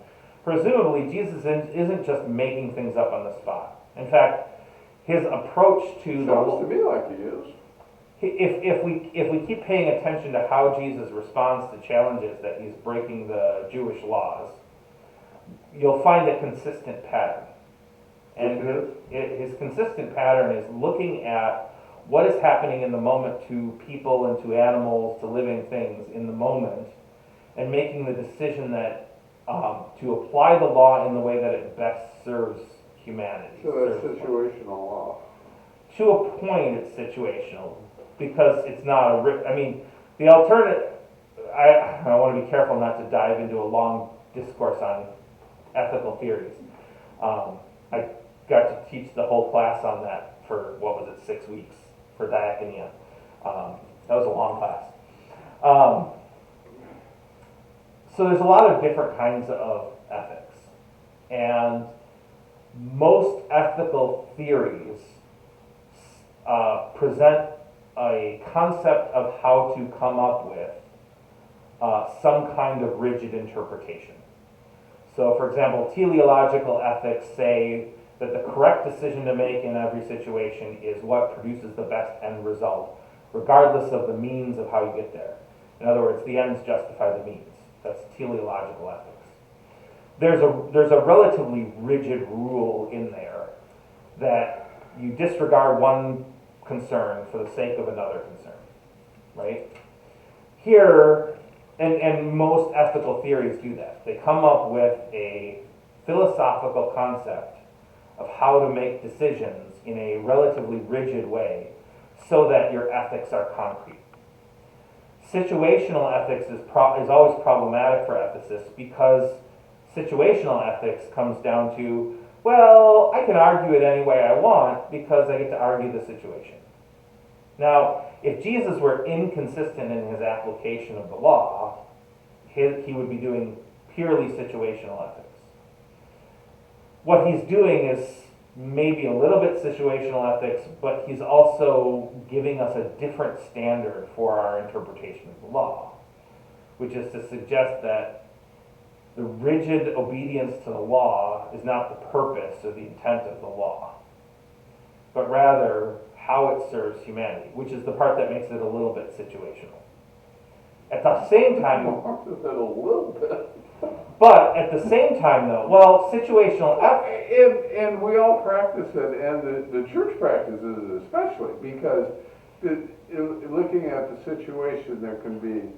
Presumably, Jesus isn't just making things up on the spot. In fact, his approach to Sounds to me like he is. if we keep paying attention to how Jesus responds to challenges that he's breaking the Jewish laws, you'll find a consistent pattern. And his consistent pattern is looking at what is happening in the moment to people and to animals, to living things in the moment, and making the decision that to apply the law in the way that it best serves humanity. So that's situational law. To a point, it's situational because it's not I mean, the alternative. I want to be careful not to dive into a long discourse on ethical theories. I got to teach the whole class on that for, what was it, 6 weeks for diaconia. That was a long class. So there's a lot of different kinds of ethics. And most ethical theories present a concept of how to come up with some kind of rigid interpretation. So, for example, teleological ethics say that the correct decision to make in every situation is what produces the best end result, regardless of the means of how you get there. In other words, the ends justify the means. That's teleological ethics. There's a relatively rigid rule in there that you disregard one concern for the sake of another concern, right? Here, and most ethical theories do that. They come up with a philosophical concept of how to make decisions in a relatively rigid way so that your ethics are concrete. Situational ethics is always problematic for ethicists because situational ethics comes down to, well, I can argue it any way I want because I get to argue the situation. Now, if Jesus were inconsistent in his application of the law, he would be doing purely situational ethics. What he's doing is maybe a little bit situational ethics, but he's also giving us a different standard for our interpretation of the law, which is to suggest that the rigid obedience to the law is not the purpose or the intent of the law, but rather how it serves humanity, which is the part that makes it a little bit situational. At the same time, A little bit. but at the same time though, well, situational ethics. And we all practice it, and the church practices it especially, because looking at the situation, there can be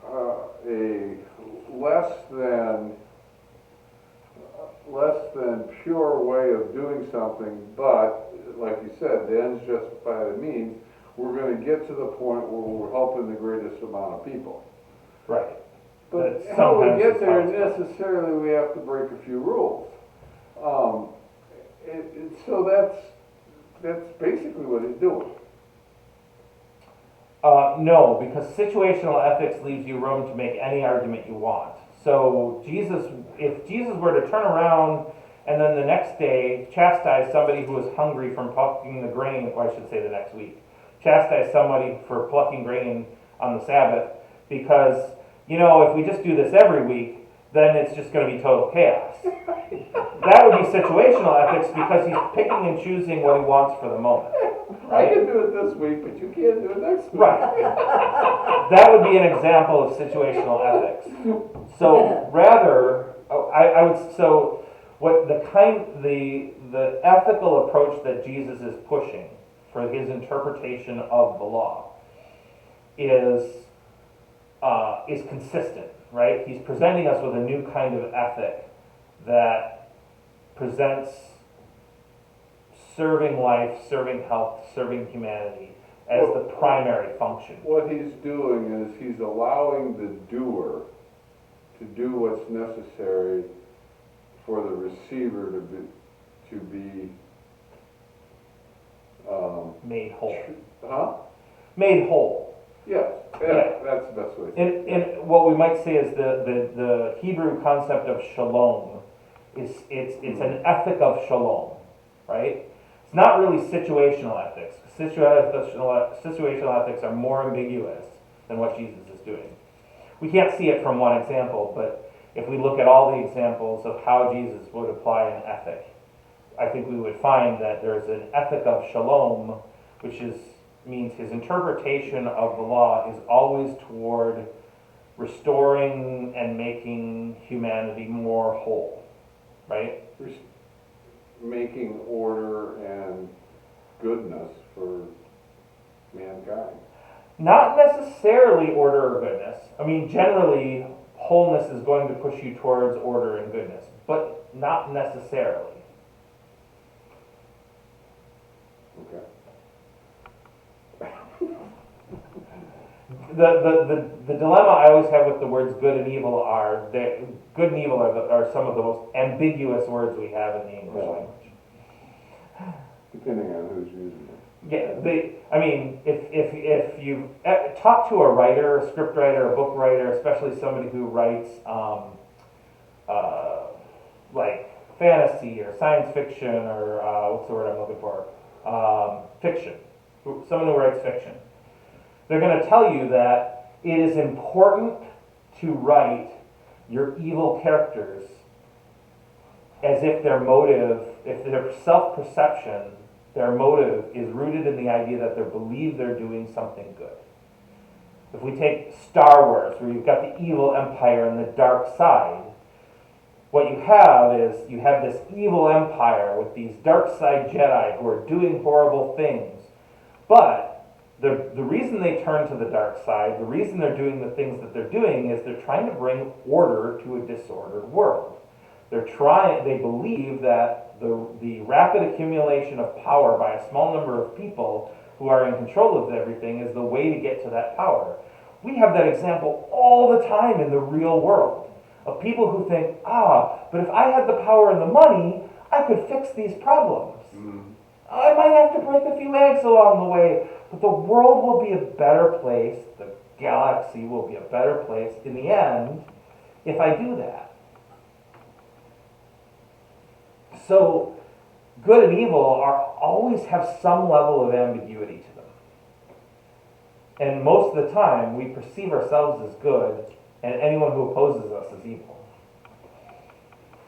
a less than pure way of doing something, but like you said, the ends justify the means. We're going to get to the point where we're helping the greatest amount of people. Right. But That how we sometimes get is there, possible. necessarily we have to break a few rules. So that's basically what he's doing. No, because situational ethics leaves you room to make any argument you want. So if Jesus were to turn around and then the next day chastise somebody who was hungry from plucking the grain, or I should say the next week, chastise somebody for plucking grain on the Sabbath, because, if we just do this every week, then it's just going to be total chaos. That would be situational ethics because he's picking and choosing what he wants for the moment. I can do it this week, but you can't do it next week. Right. That would be an example of situational ethics. So rather, I would, so what the ethical approach that Jesus is pushing for his interpretation of the law is consistent, right? He's presenting us with a new kind of ethic that presents serving life, serving health, serving humanity as the primary function. What he's doing is he's allowing the doer to do what's necessary for the receiver to be Made whole. Huh? Made whole. Yes, Yeah. that's the best way to say it. And what we might say is the Hebrew concept of shalom is it's an ethic of shalom, right? It's not really situational ethics. Situational ethics are more ambiguous than what Jesus is doing. We can't see it from one example, but if we look at all the examples of how Jesus would apply an ethic, I think we would find that there's an ethic of shalom, which means his interpretation of the law is always toward restoring and making humanity more whole, right? Making order and goodness for mankind. Not necessarily order or goodness. I mean, generally, wholeness is going to push you towards order and goodness, but not necessarily. Okay. The dilemma I always have with the words good and evil are that good and evil are some of the most ambiguous words we have in the English language. Depending on who's using it. Yeah, I mean, if you talk to a writer, a script writer, a book writer, especially somebody who writes like fantasy or science fiction or what's the word I'm looking for? Fiction. Someone who writes fiction. They're going to tell you that it is important to write your evil characters as if their motive, if their self-perception, their motive is rooted in the idea that they believe they're doing something good. If we take Star Wars, where you've got the evil empire and the dark side, what you have is you have this evil empire with these dark side Jedi who are doing horrible things. But the reason they turn to the dark side, the reason they're doing the things that they're doing is they're trying to bring order to a disordered world. They believe that the rapid accumulation of power by a small number of people who are in control of everything is the way to get to that power. We have that example all the time in the real world of people who think, but if I had the power and the money, I could fix these problems. I might have to break a few eggs along the way, but the world will be a better place, the galaxy will be a better place in the end if I do that. So, good and evil always have some level of ambiguity to them. And most of the time, we perceive ourselves as good, and anyone who opposes us is evil.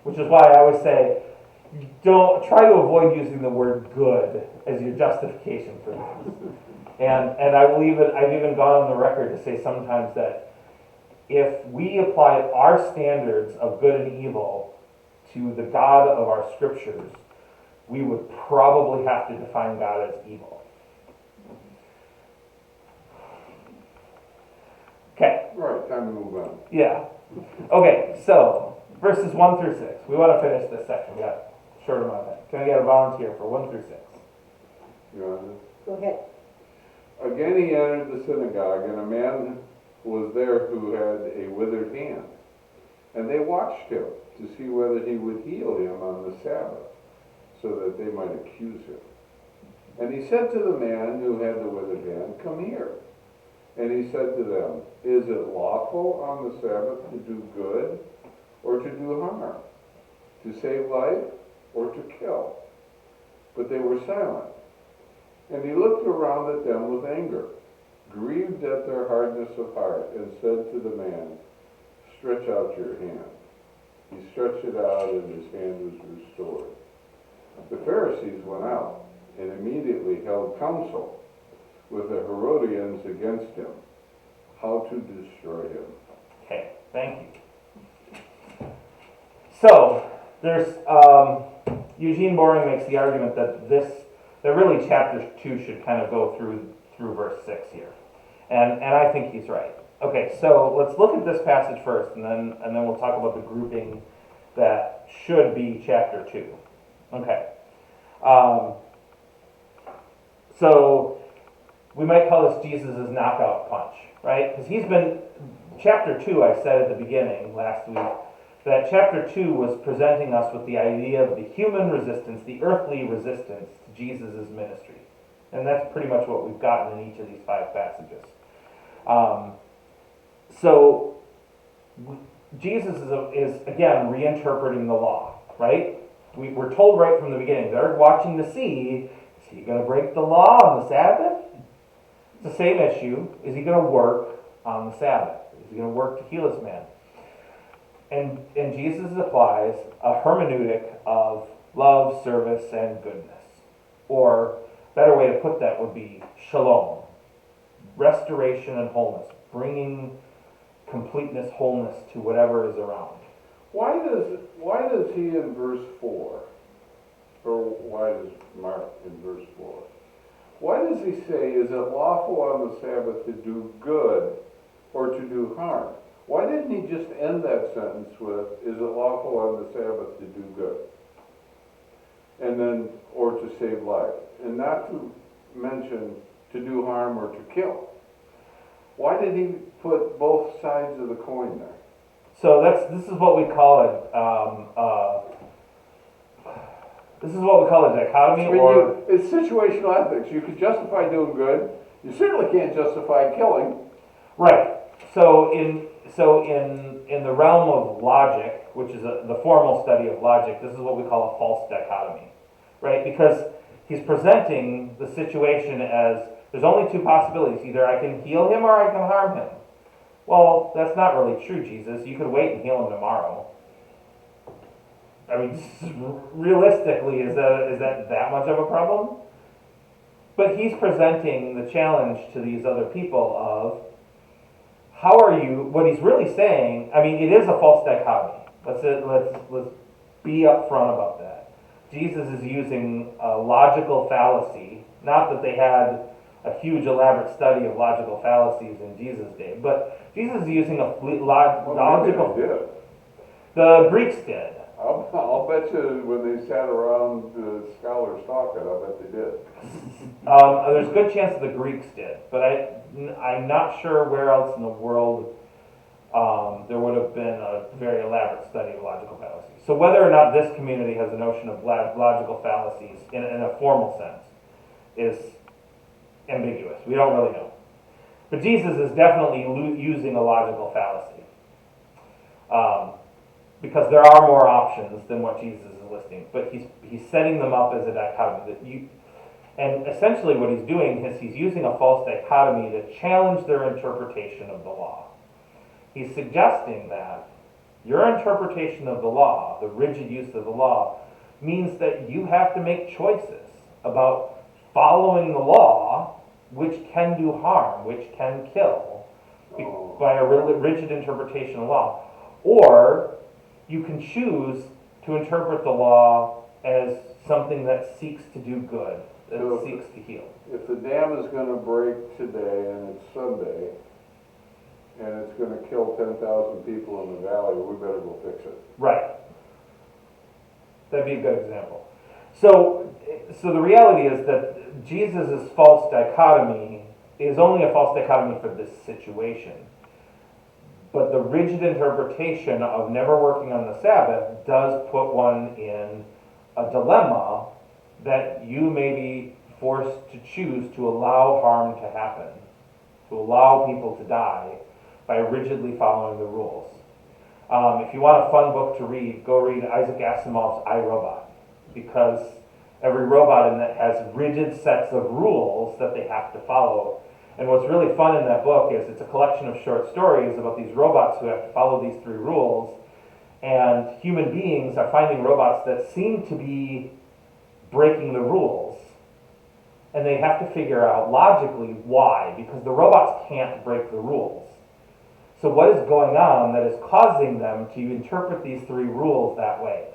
Which is why I always say, don't try to avoid using the word good as your justification for things. And I've even gone on the record to say sometimes that if we applied our standards of good and evil to the God of our scriptures, we would probably have to define God as evil. Okay. Right, time to move on. Yeah. Okay, so verses 1 through 6. We want to finish this section. We got a short amount of time. Can I get a volunteer for 1 through 6? You want this? Go ahead. Again he entered the synagogue, and a man was there who had a withered hand. And they watched him to see whether he would heal him on the Sabbath, so that they might accuse him. And he said to the man who had the withered hand, "Come here." And he said to them, "Is it lawful on the Sabbath to do good or to do harm, to save life or to kill?" But they were silent. And he looked around at them with anger, grieved at their hardness of heart, and said to the man, "Stretch out your hand." He stretched it out, and his hand was restored. The Pharisees went out and immediately held counsel with the Herodians against him, how to destroy him. Okay, thank you. So, there's, Eugene Boring makes the argument that really chapter 2 should kind of go through verse 6 here. And I think he's right. Okay, so let's look at this passage first, and then we'll talk about the grouping that should be chapter 2. Okay. So we might call this Jesus' knockout punch, right? Because chapter 2, I said at the beginning last week, that chapter 2 was presenting us with the idea of the human resistance, the earthly resistance to Jesus' ministry. And that's pretty much what we've gotten in each of these 5 passages. So Jesus is again reinterpreting the law, right? We're told right from the beginning, they're watching to see, is he going to break the law on the Sabbath? It's the same issue. Is he going to work on the Sabbath? Is he going to work to heal this man? And Jesus applies a hermeneutic of love, service, and goodness. Or a better way to put that would be shalom, restoration and wholeness, bringing completeness, wholeness to whatever is around. Why does he in verse 4, or why does Mark in verse 4, why does he say, is it lawful on the Sabbath to do good or to do harm? Why didn't he just end that sentence with, is it lawful on the Sabbath to do good? And then, or to save life, and not to mention to do harm or to kill. Why did he put both sides of the coin there? So this is what we call a dichotomy, It's situational ethics. You could justify doing good. You certainly can't justify killing. right. So in the realm of logic, which is the formal study of logic, this is what we call a false dichotomy, right? Because he's presenting the situation as there's only 2 possibilities. Either I can heal him or I can harm him. Well, that's not really true, Jesus. You could wait and heal him tomorrow. I mean, realistically, is that much of a problem? But he's presenting the challenge to these other people of, how are you, what he's really saying, I mean, it is a false dichotomy. Let's be upfront about that. Jesus is using a logical fallacy, not that they had a huge elaborate study of logical fallacies in Jesus' day, but Jesus is using a logical... Maybe they did. The Greeks did. I'll bet you when they sat around the scholars talking, I'll bet they did. There's a good chance the Greeks did, but I'm not sure where else in the world there would have been a very elaborate study of logical fallacies. So whether or not this community has a notion of logical fallacies in a formal sense is ambiguous. We don't really know. But Jesus is definitely using a logical fallacy. Because there are more options than what Jesus is listing. But he's setting them up as a dichotomy. And essentially what he's doing is he's using a false dichotomy to challenge their interpretation of the law. He's suggesting that your interpretation of the law, the rigid use of the law, means that you have to make choices about following the law, which can do harm, which can kill, by a rigid interpretation of law. Or you can choose to interpret the law as something that seeks to do good, that seeks to heal. If the dam is going to break today and it's Sunday, and it's going to kill 10,000 people in the valley, we better go fix it. Right. That'd be a good example. So the reality is that Jesus' false dichotomy is only a false dichotomy for this situation. But the rigid interpretation of never working on the Sabbath does put one in a dilemma that you may be forced to choose to allow harm to happen, to allow people to die by rigidly following the rules. If you want a fun book to read, go read Isaac Asimov's I, Robot, because every robot in that has rigid sets of rules that they have to follow. And what's really fun in that book is it's a collection of short stories about these robots who have to follow these 3 rules, and human beings are finding robots that seem to be breaking the rules, and they have to figure out logically why, because the robots can't break the rules. So what is going on that is causing them to interpret these three rules that way?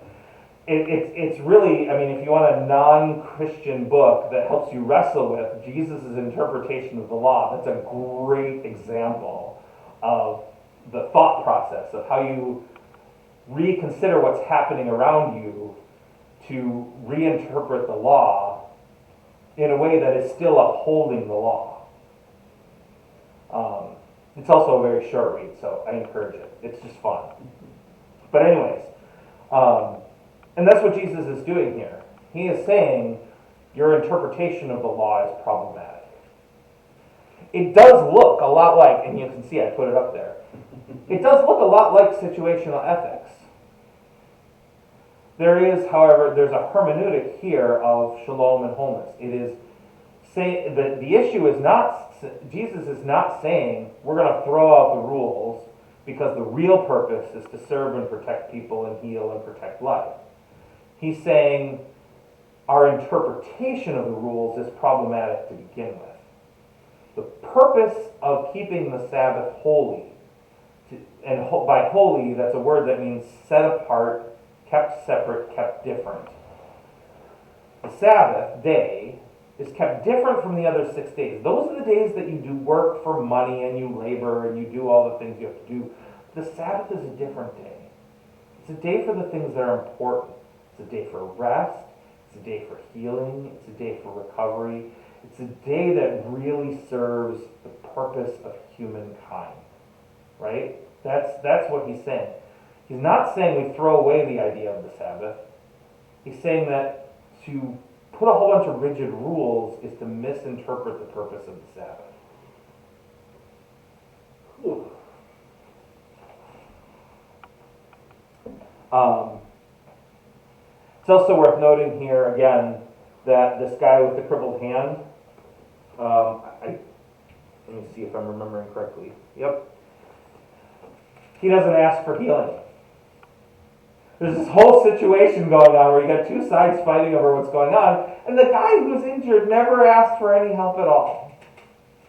It's really, I mean, if you want a non-Christian book that helps you wrestle with Jesus' interpretation of the law, that's a great example of the thought process of how you reconsider what's happening around you to reinterpret the law in a way that is still upholding the law. It's also a very short read, so I encourage it. It's just fun. But anyways, and that's what Jesus is doing here. He is saying your interpretation of the law is problematic. It does look a lot like, and you can see I put it up there, it does look a lot like situational ethics. There is, however, there's a hermeneutic here of shalom and wholeness. It is saying that the issue is not, Jesus is not saying we're going to throw out the rules because the real purpose is to serve and protect people and heal and protect life. He's saying our interpretation of the rules is problematic to begin with. The purpose of keeping the Sabbath holy, and by holy, that's a word that means set apart, kept separate, kept different. The Sabbath day is kept different from the other 6 days. Those are the days that you do work for money and you labor and you do all the things you have to do. The Sabbath is a different day. It's a day for the things that are important. It's a day for rest. It's a day for healing. It's a day for recovery. It's a day that really serves the purpose of humankind. Right? That's what he's saying. He's not saying we throw away the idea of the Sabbath. He's saying that to put a whole bunch of rigid rules is to misinterpret the purpose of the Sabbath. It's also worth noting here again that this guy with the crippled hand, let me see if I'm remembering correctly. Yep. He doesn't ask for healing. There's this whole situation going on where you got two sides fighting over what's going on, and the guy who's injured never asked for any help at all.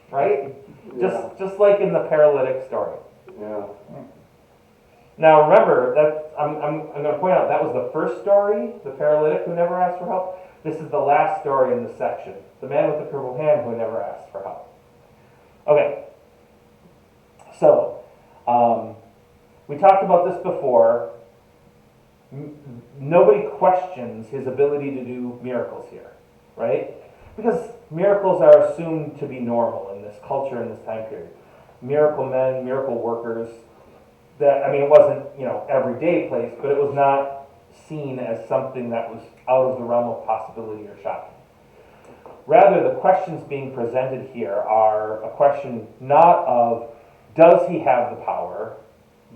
Right? Yeah. Just like in the paralytic story. Yeah. Now remember, that I'm going to point out that was the first story, the paralytic who never asked for help. This is the last story in this section, the man with the crippled hand who never asked for help. Okay, so we talked about this before. Nobody questions his ability to do miracles here, right? Because miracles are assumed to be normal in this culture, in this time period. Miracle men, miracle workers. That, I mean, it wasn't, everyday place, but it was not seen as something that was out of the realm of possibility or shocking. Rather, the questions being presented here are a question not of does he have the power,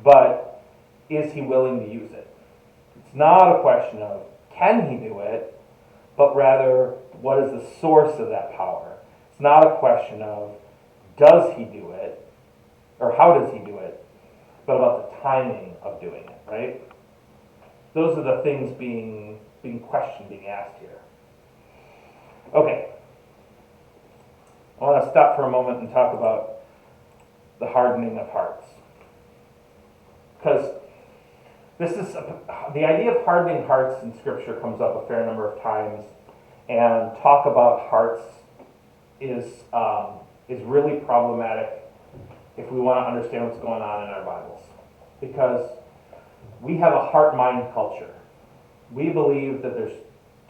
but is he willing to use it? It's not a question of can he do it, but rather what is the source of that power? It's not a question of does he do it, or how does he do it, but about the timing of doing it, right? Those are the things being questioned, being asked here. Okay. I want to stop for a moment and talk about the hardening of hearts. Because this is the idea of hardening hearts in Scripture comes up a fair number of times, and talk about hearts is really problematic if we want to understand what's going on in our Bibles. Because we have a heart-mind culture. We believe that there's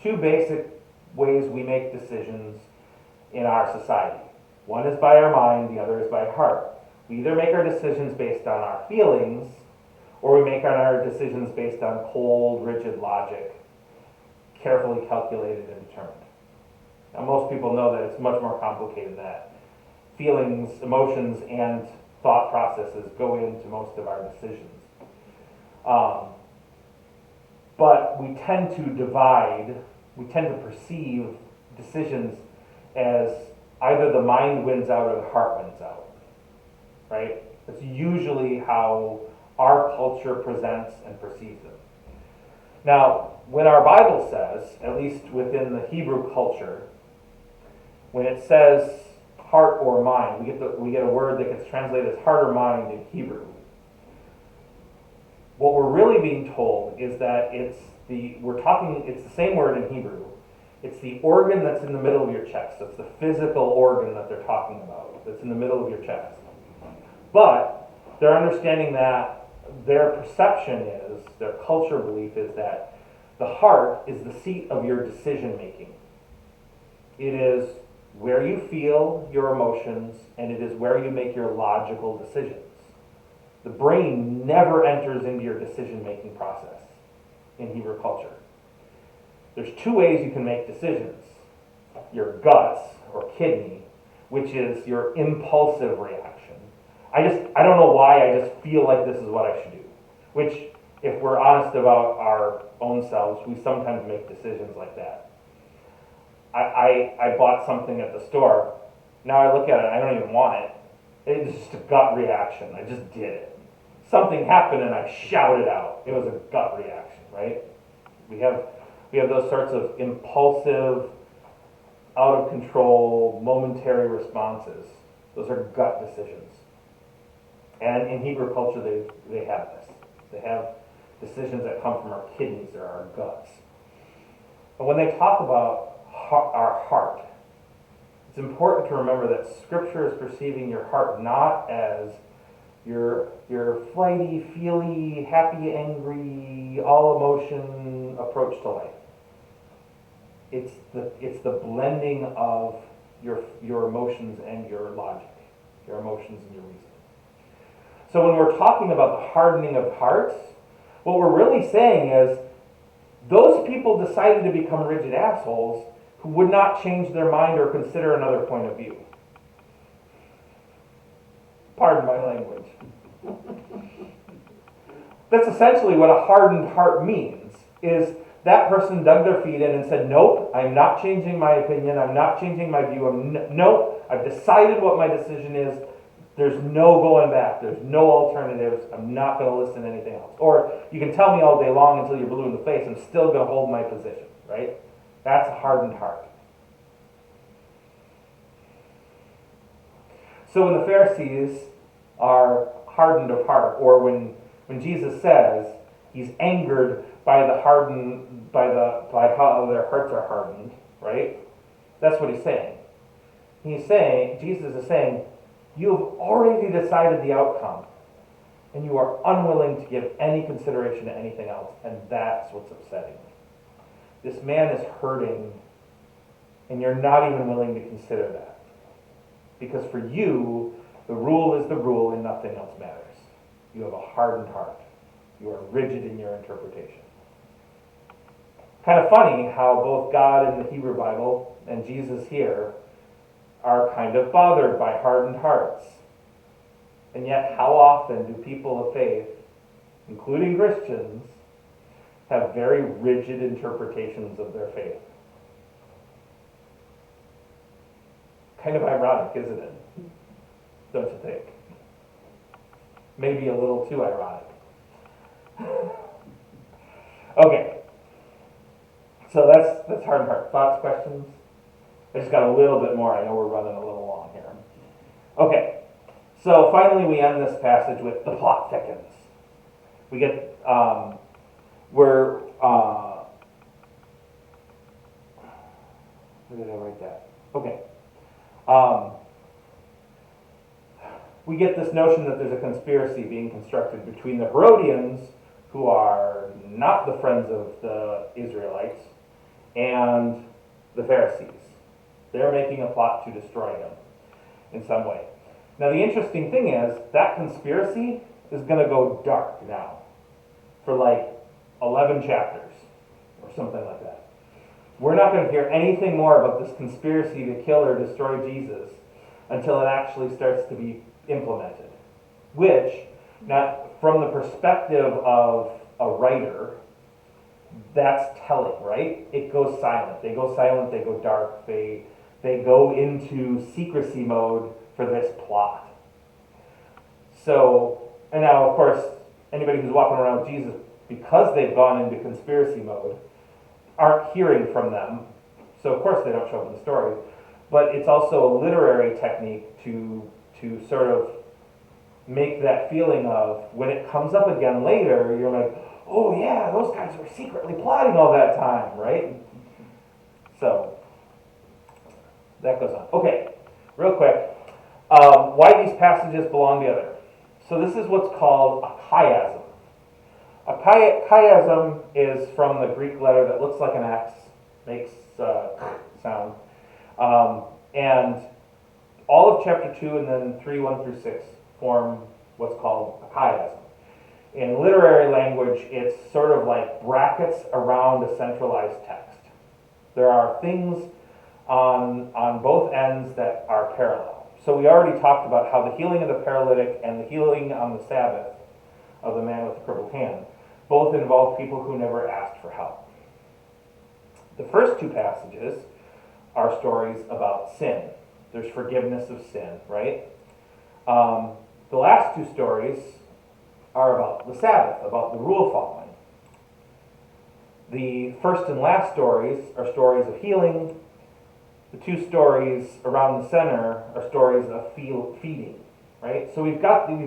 two basic ways we make decisions in our society. One is by our mind, the other is by heart. We either make our decisions based on our feelings, or we make our decisions based on cold, rigid logic, carefully calculated and determined. Now, most people know that it's much more complicated than that. Feelings, emotions, and thought processes go into most of our decisions. But we tend to perceive decisions as either the mind wins out or the heart wins out, right? That's usually how our culture presents and perceives them. Now, when our Bible says, at least within the Hebrew culture, when it says heart or mind, we get a word that gets translated as heart or mind in Hebrew. What we're really being told is that it's the same word in Hebrew. It's the organ that's in the middle of your chest. It's the physical organ that they're talking about that's in the middle of your chest. But they're understanding that their perception is, their culture belief is that the heart is the seat of your decision making. It is where you feel your emotions, and it is where you make your logical decisions. The brain never enters into your decision-making process in Hebrew culture. There's two ways you can make decisions. Your guts, or kidney, which is your impulsive reaction. I don't know why, I just feel like this is what I should do. Which, if we're honest about our own selves, we sometimes make decisions like that. I bought something at the store. Now I look at it, I don't even want it. It's just a gut reaction. I just did it. Something happened and I shouted out. It was a gut reaction, right? We have those sorts of impulsive, out of control, momentary responses. Those are gut decisions. And in Hebrew culture, they have this. They have decisions that come from our kidneys or our guts. But when they talk about our heart, it's important to remember that Scripture is perceiving your heart not as your flighty, feely, happy, angry, all emotion approach to life. It's the blending of your emotions and your logic, your emotions and your reason. So when we're talking about the hardening of hearts, what we're really saying is those people decided to become rigid assholes who would not change their mind or consider another point of view. Pardon my language. That's essentially what a hardened heart means, is that person dug their feet in and said, nope, I'm not changing my opinion, I'm not changing my view, nope, I've decided what my decision is, there's no going back, there's no alternatives, I'm not going to listen to anything else. Or you can tell me all day long until you're blue in the face, I'm still going to hold my position, right? That's a hardened heart. So when the Pharisees are hardened of heart, or when Jesus says he's angered by how their hearts are hardened, right? That's what he's saying. Jesus is saying, you have already decided the outcome, and you are unwilling to give any consideration to anything else, and that's what's upsetting me. This man is hurting, and you're not even willing to consider that. Because for you, the rule is the rule and nothing else matters. You have a hardened heart. You are rigid in your interpretation. Kind of funny how both God in the Hebrew Bible and Jesus here are kind of bothered by hardened hearts. And yet, how often do people of faith, including Christians, have very rigid interpretations of their faith? Kind of ironic, isn't it? Don't you think? Maybe a little too ironic. Okay. So that's hardened heart. Thoughts, questions? I just got a little bit more. I know we're running a little long here. Okay. So finally we end this passage with the plot thickens. We get, where did I write that? Okay. We get this notion that there's a conspiracy being constructed between the Herodians, who are not the friends of the Israelites, and the Pharisees. They're making a plot to destroy him in some way. Now the interesting thing is, that conspiracy is going to go dark now for like 11 chapters or something like that. We're not going to hear anything more about this conspiracy to kill or destroy Jesus until it actually starts to be implemented. Which, now, from the perspective of a writer, that's telling, right? It goes silent. They go silent, they go dark, they go into secrecy mode for this plot. So, and now, of course, anybody who's walking around with Jesus, because they've gone into conspiracy mode, aren't hearing from them. So, of course, they don't show up in the story. but it's also a literary technique to sort of make that feeling of, when it comes up again later, you're like, oh yeah, those guys were secretly plotting all that time, right? So, that goes on. Okay, real quick, why these passages belong together. So this is what's called a chiasm. A chiasm is from the Greek letter that looks like an X, makes sound, and all of chapter 2 and then 3, 1 through 6 form what's called a chiasm. In literary language, it's sort of like brackets around a centralized text. There are things on both ends that are parallel. So we already talked about how the healing of the paralytic and the healing on the Sabbath of the man with the crippled hand both involve people who never asked for help. The first two passages are stories about sin. There's forgiveness of sin, right? The last two stories are about the Sabbath, about the rule following. The first and last stories are stories of healing. The two stories around the center are stories of feeding, right? So we've got all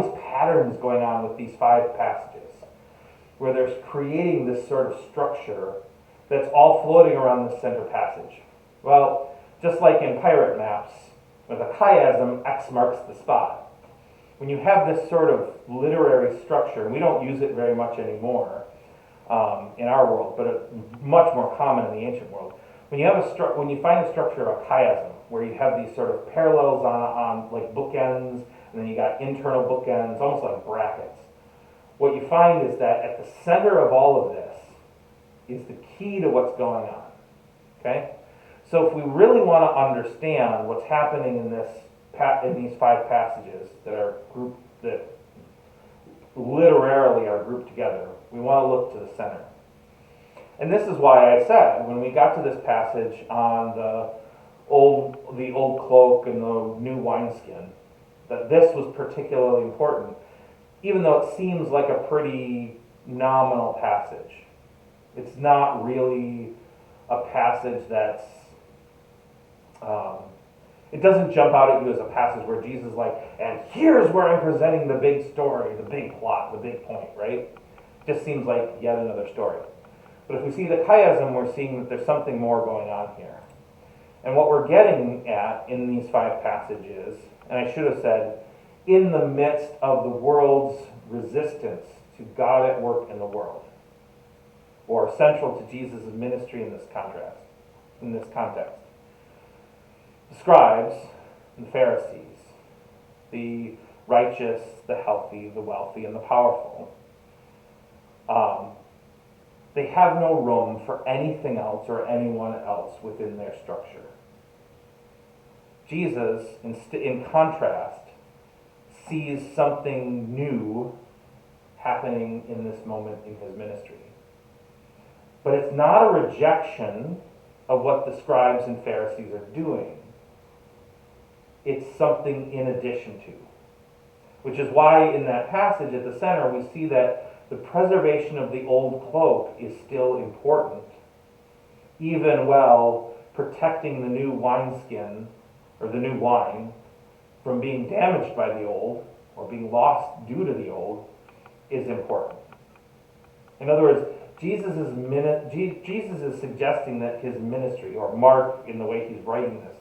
these patterns going on with these 5 passages, where they're creating this sort of structure that's all floating around the center passage. Well, just like in pirate maps, with a chiasm, X marks the spot. When you have this sort of literary structure, and we don't use it very much anymore in our world, but it's much more common in the ancient world. When you find a structure of a chiasm, where you have these sort of parallels on like bookends, and then you got internal bookends, almost like brackets, what you find is that at the center of all of this is the key to what's going on. Okay? So if we really want to understand what's happening in these 5 passages that literarily are grouped together, we want to look to the center. And this is why I said, when we got to this passage on the old cloak and the new wineskin, that this was particularly important, even though it seems like a pretty nominal passage. It's not really a passage that's it doesn't jump out at you as a passage where Jesus is like, and here's where I'm presenting the big story, the big plot, the big point, right? It just seems like yet another story. But if we see the chiasm, we're seeing that there's something more going on here. And what we're getting at in these 5 passages, and I should have said, in the midst of the world's resistance to God at work in the world, or central to Jesus' ministry in this context. The scribes and the Pharisees, the righteous, the healthy, the wealthy, and the powerful, they have no room for anything else or anyone else within their structure. Jesus, in contrast, sees something new happening in this moment in his ministry. But it's not a rejection of what the scribes and Pharisees are doing. It's something in addition to. Which is why in that passage at the center we see that the preservation of the old cloak is still important, even while protecting the new wineskin, or the new wine, from being damaged by the old, or being lost due to the old, is important. In other words, Jesus is suggesting that his ministry, or Mark in the way he's writing this,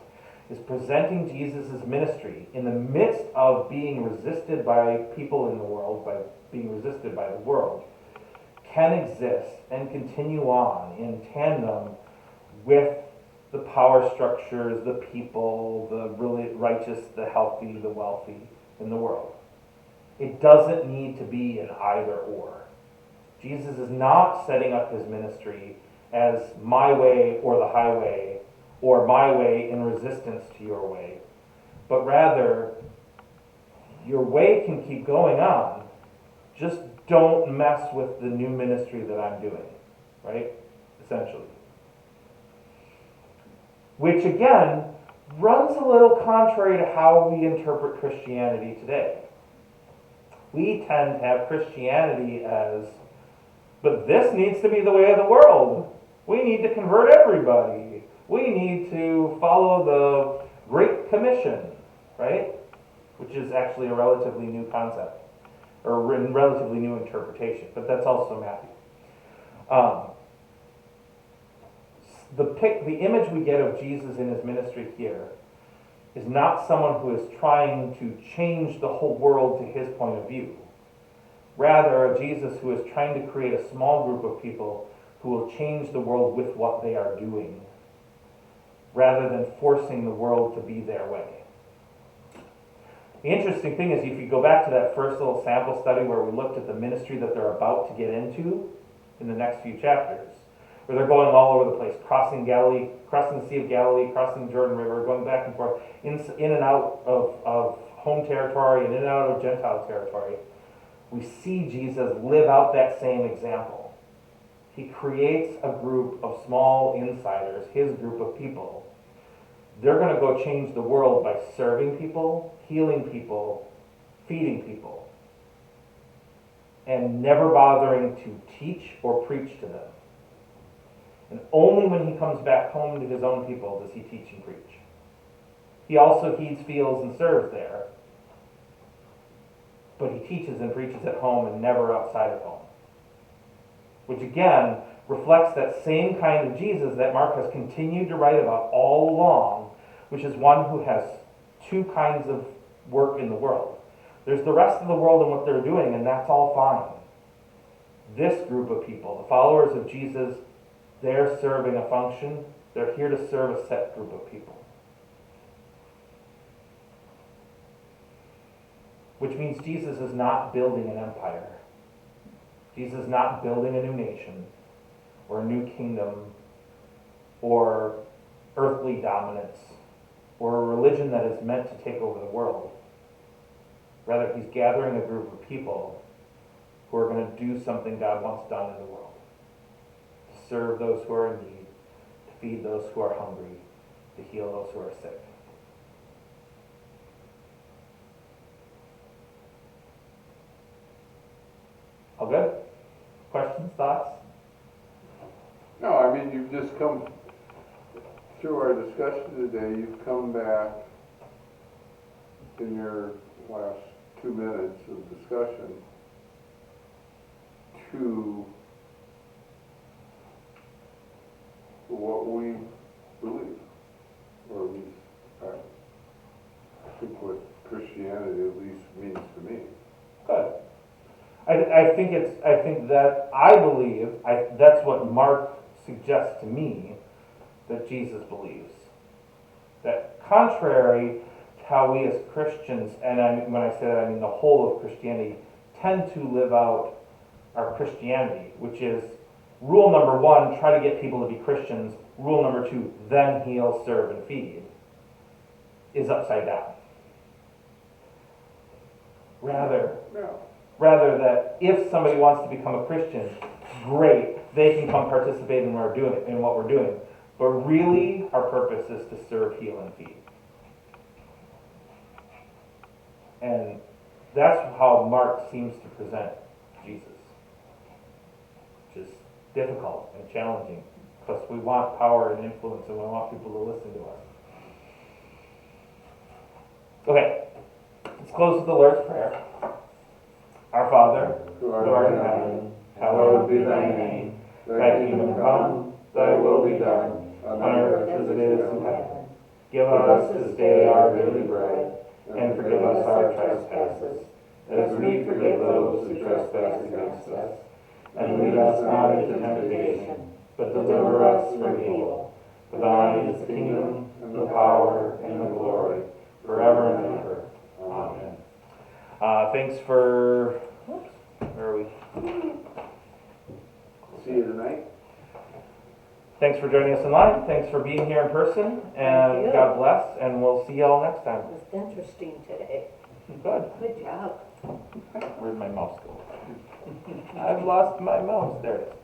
is presenting Jesus' ministry in the midst of being resisted by people in the world, by being resisted by the world, can exist and continue on in tandem with the power structures, the people, the really righteous, the healthy, the wealthy in the world. It doesn't need to be an either or. Jesus is not setting up his ministry as my way or the highway, or my way in resistance to your way, but rather, your way can keep going on, just don't mess with the new ministry that I'm doing, right? Essentially. Which again, runs a little contrary to how we interpret Christianity today. We tend to have Christianity as, but this needs to be the way of the world. We need to convert everybody. we need to follow the Great Commission, right? Which is actually a relatively new concept, or a relatively new interpretation, but that's also Matthew. The image we get of Jesus in his ministry here is not someone who is trying to change the whole world to his point of view. Rather, a Jesus who is trying to create a small group of people who will change the world with what they are doing, rather than forcing the world to be their way. The interesting thing is, if you go back to that first little sample study where we looked at the ministry that they're about to get into in the next few chapters, where they're going all over the place, crossing Galilee, crossing the Sea of Galilee, crossing the Jordan River, going back and forth, in and out of home territory and in and out of Gentile territory, we see Jesus live out that same example. He creates a group of small insiders, his group of people. They're going to go change the world by serving people, healing people, feeding people, and never bothering to teach or preach to them. And only when he comes back home to his own people does he teach and preach. He also heeds, feels, and serves there. But he teaches and preaches at home and never outside of home. Which again reflects that same kind of Jesus that Mark has continued to write about all along, which is one who has two kinds of work in the world. There's the rest of the world and what they're doing, and that's all fine. This group of people, the followers of Jesus, they're serving a function. They're here to serve a set group of people. Which means Jesus is not building an empire. Jesus is not building a new nation or a new kingdom or earthly dominance or a religion that is meant to take over the world. Rather, he's gathering a group of people who are going to do something God wants done in the world. To serve those who are in need, to feed those who are hungry, to heal those who are sick. All good? Questions, thoughts? No, I mean, you've just come, through our discussion today, you've come back in your last 2 minutes of discussion to what we believe, or at least I think what Christianity at least means to me. Good. I believe that's what Mark suggests to me that Jesus believes. That contrary to how we as Christians, and when I say that I mean the whole of Christianity, tend to live out our Christianity, which is rule number 1, try to get people to be Christians. Rule number 2, then heal, serve, and feed, is upside down. Rather that if somebody wants to become a Christian, great, they can come participate in what we're doing. But really, our purpose is to serve, heal, and feed. And that's how Mark seems to present Jesus. Which is difficult and challenging, because we want power and influence and we want people to listen to us. Okay, let's close with the Lord's Prayer. Our Father, who art in heaven, hallowed be thy name. Thy kingdom come, thy will be done, on earth as it is in heaven. Give us this day our daily bread, and forgive us our trespasses, as we forgive those who trespass against us. And lead us not into temptation, but deliver us from evil. For thine is the kingdom, and the power, and the glory, forever and ever. Amen. Thanks for, where are we? See you tonight. Thanks for joining us online. Thanks for being here in person. And God bless. And we'll see you all next time. It was interesting today. Good. Good job. Where'd my mouse go? I've lost my mouse. There it is.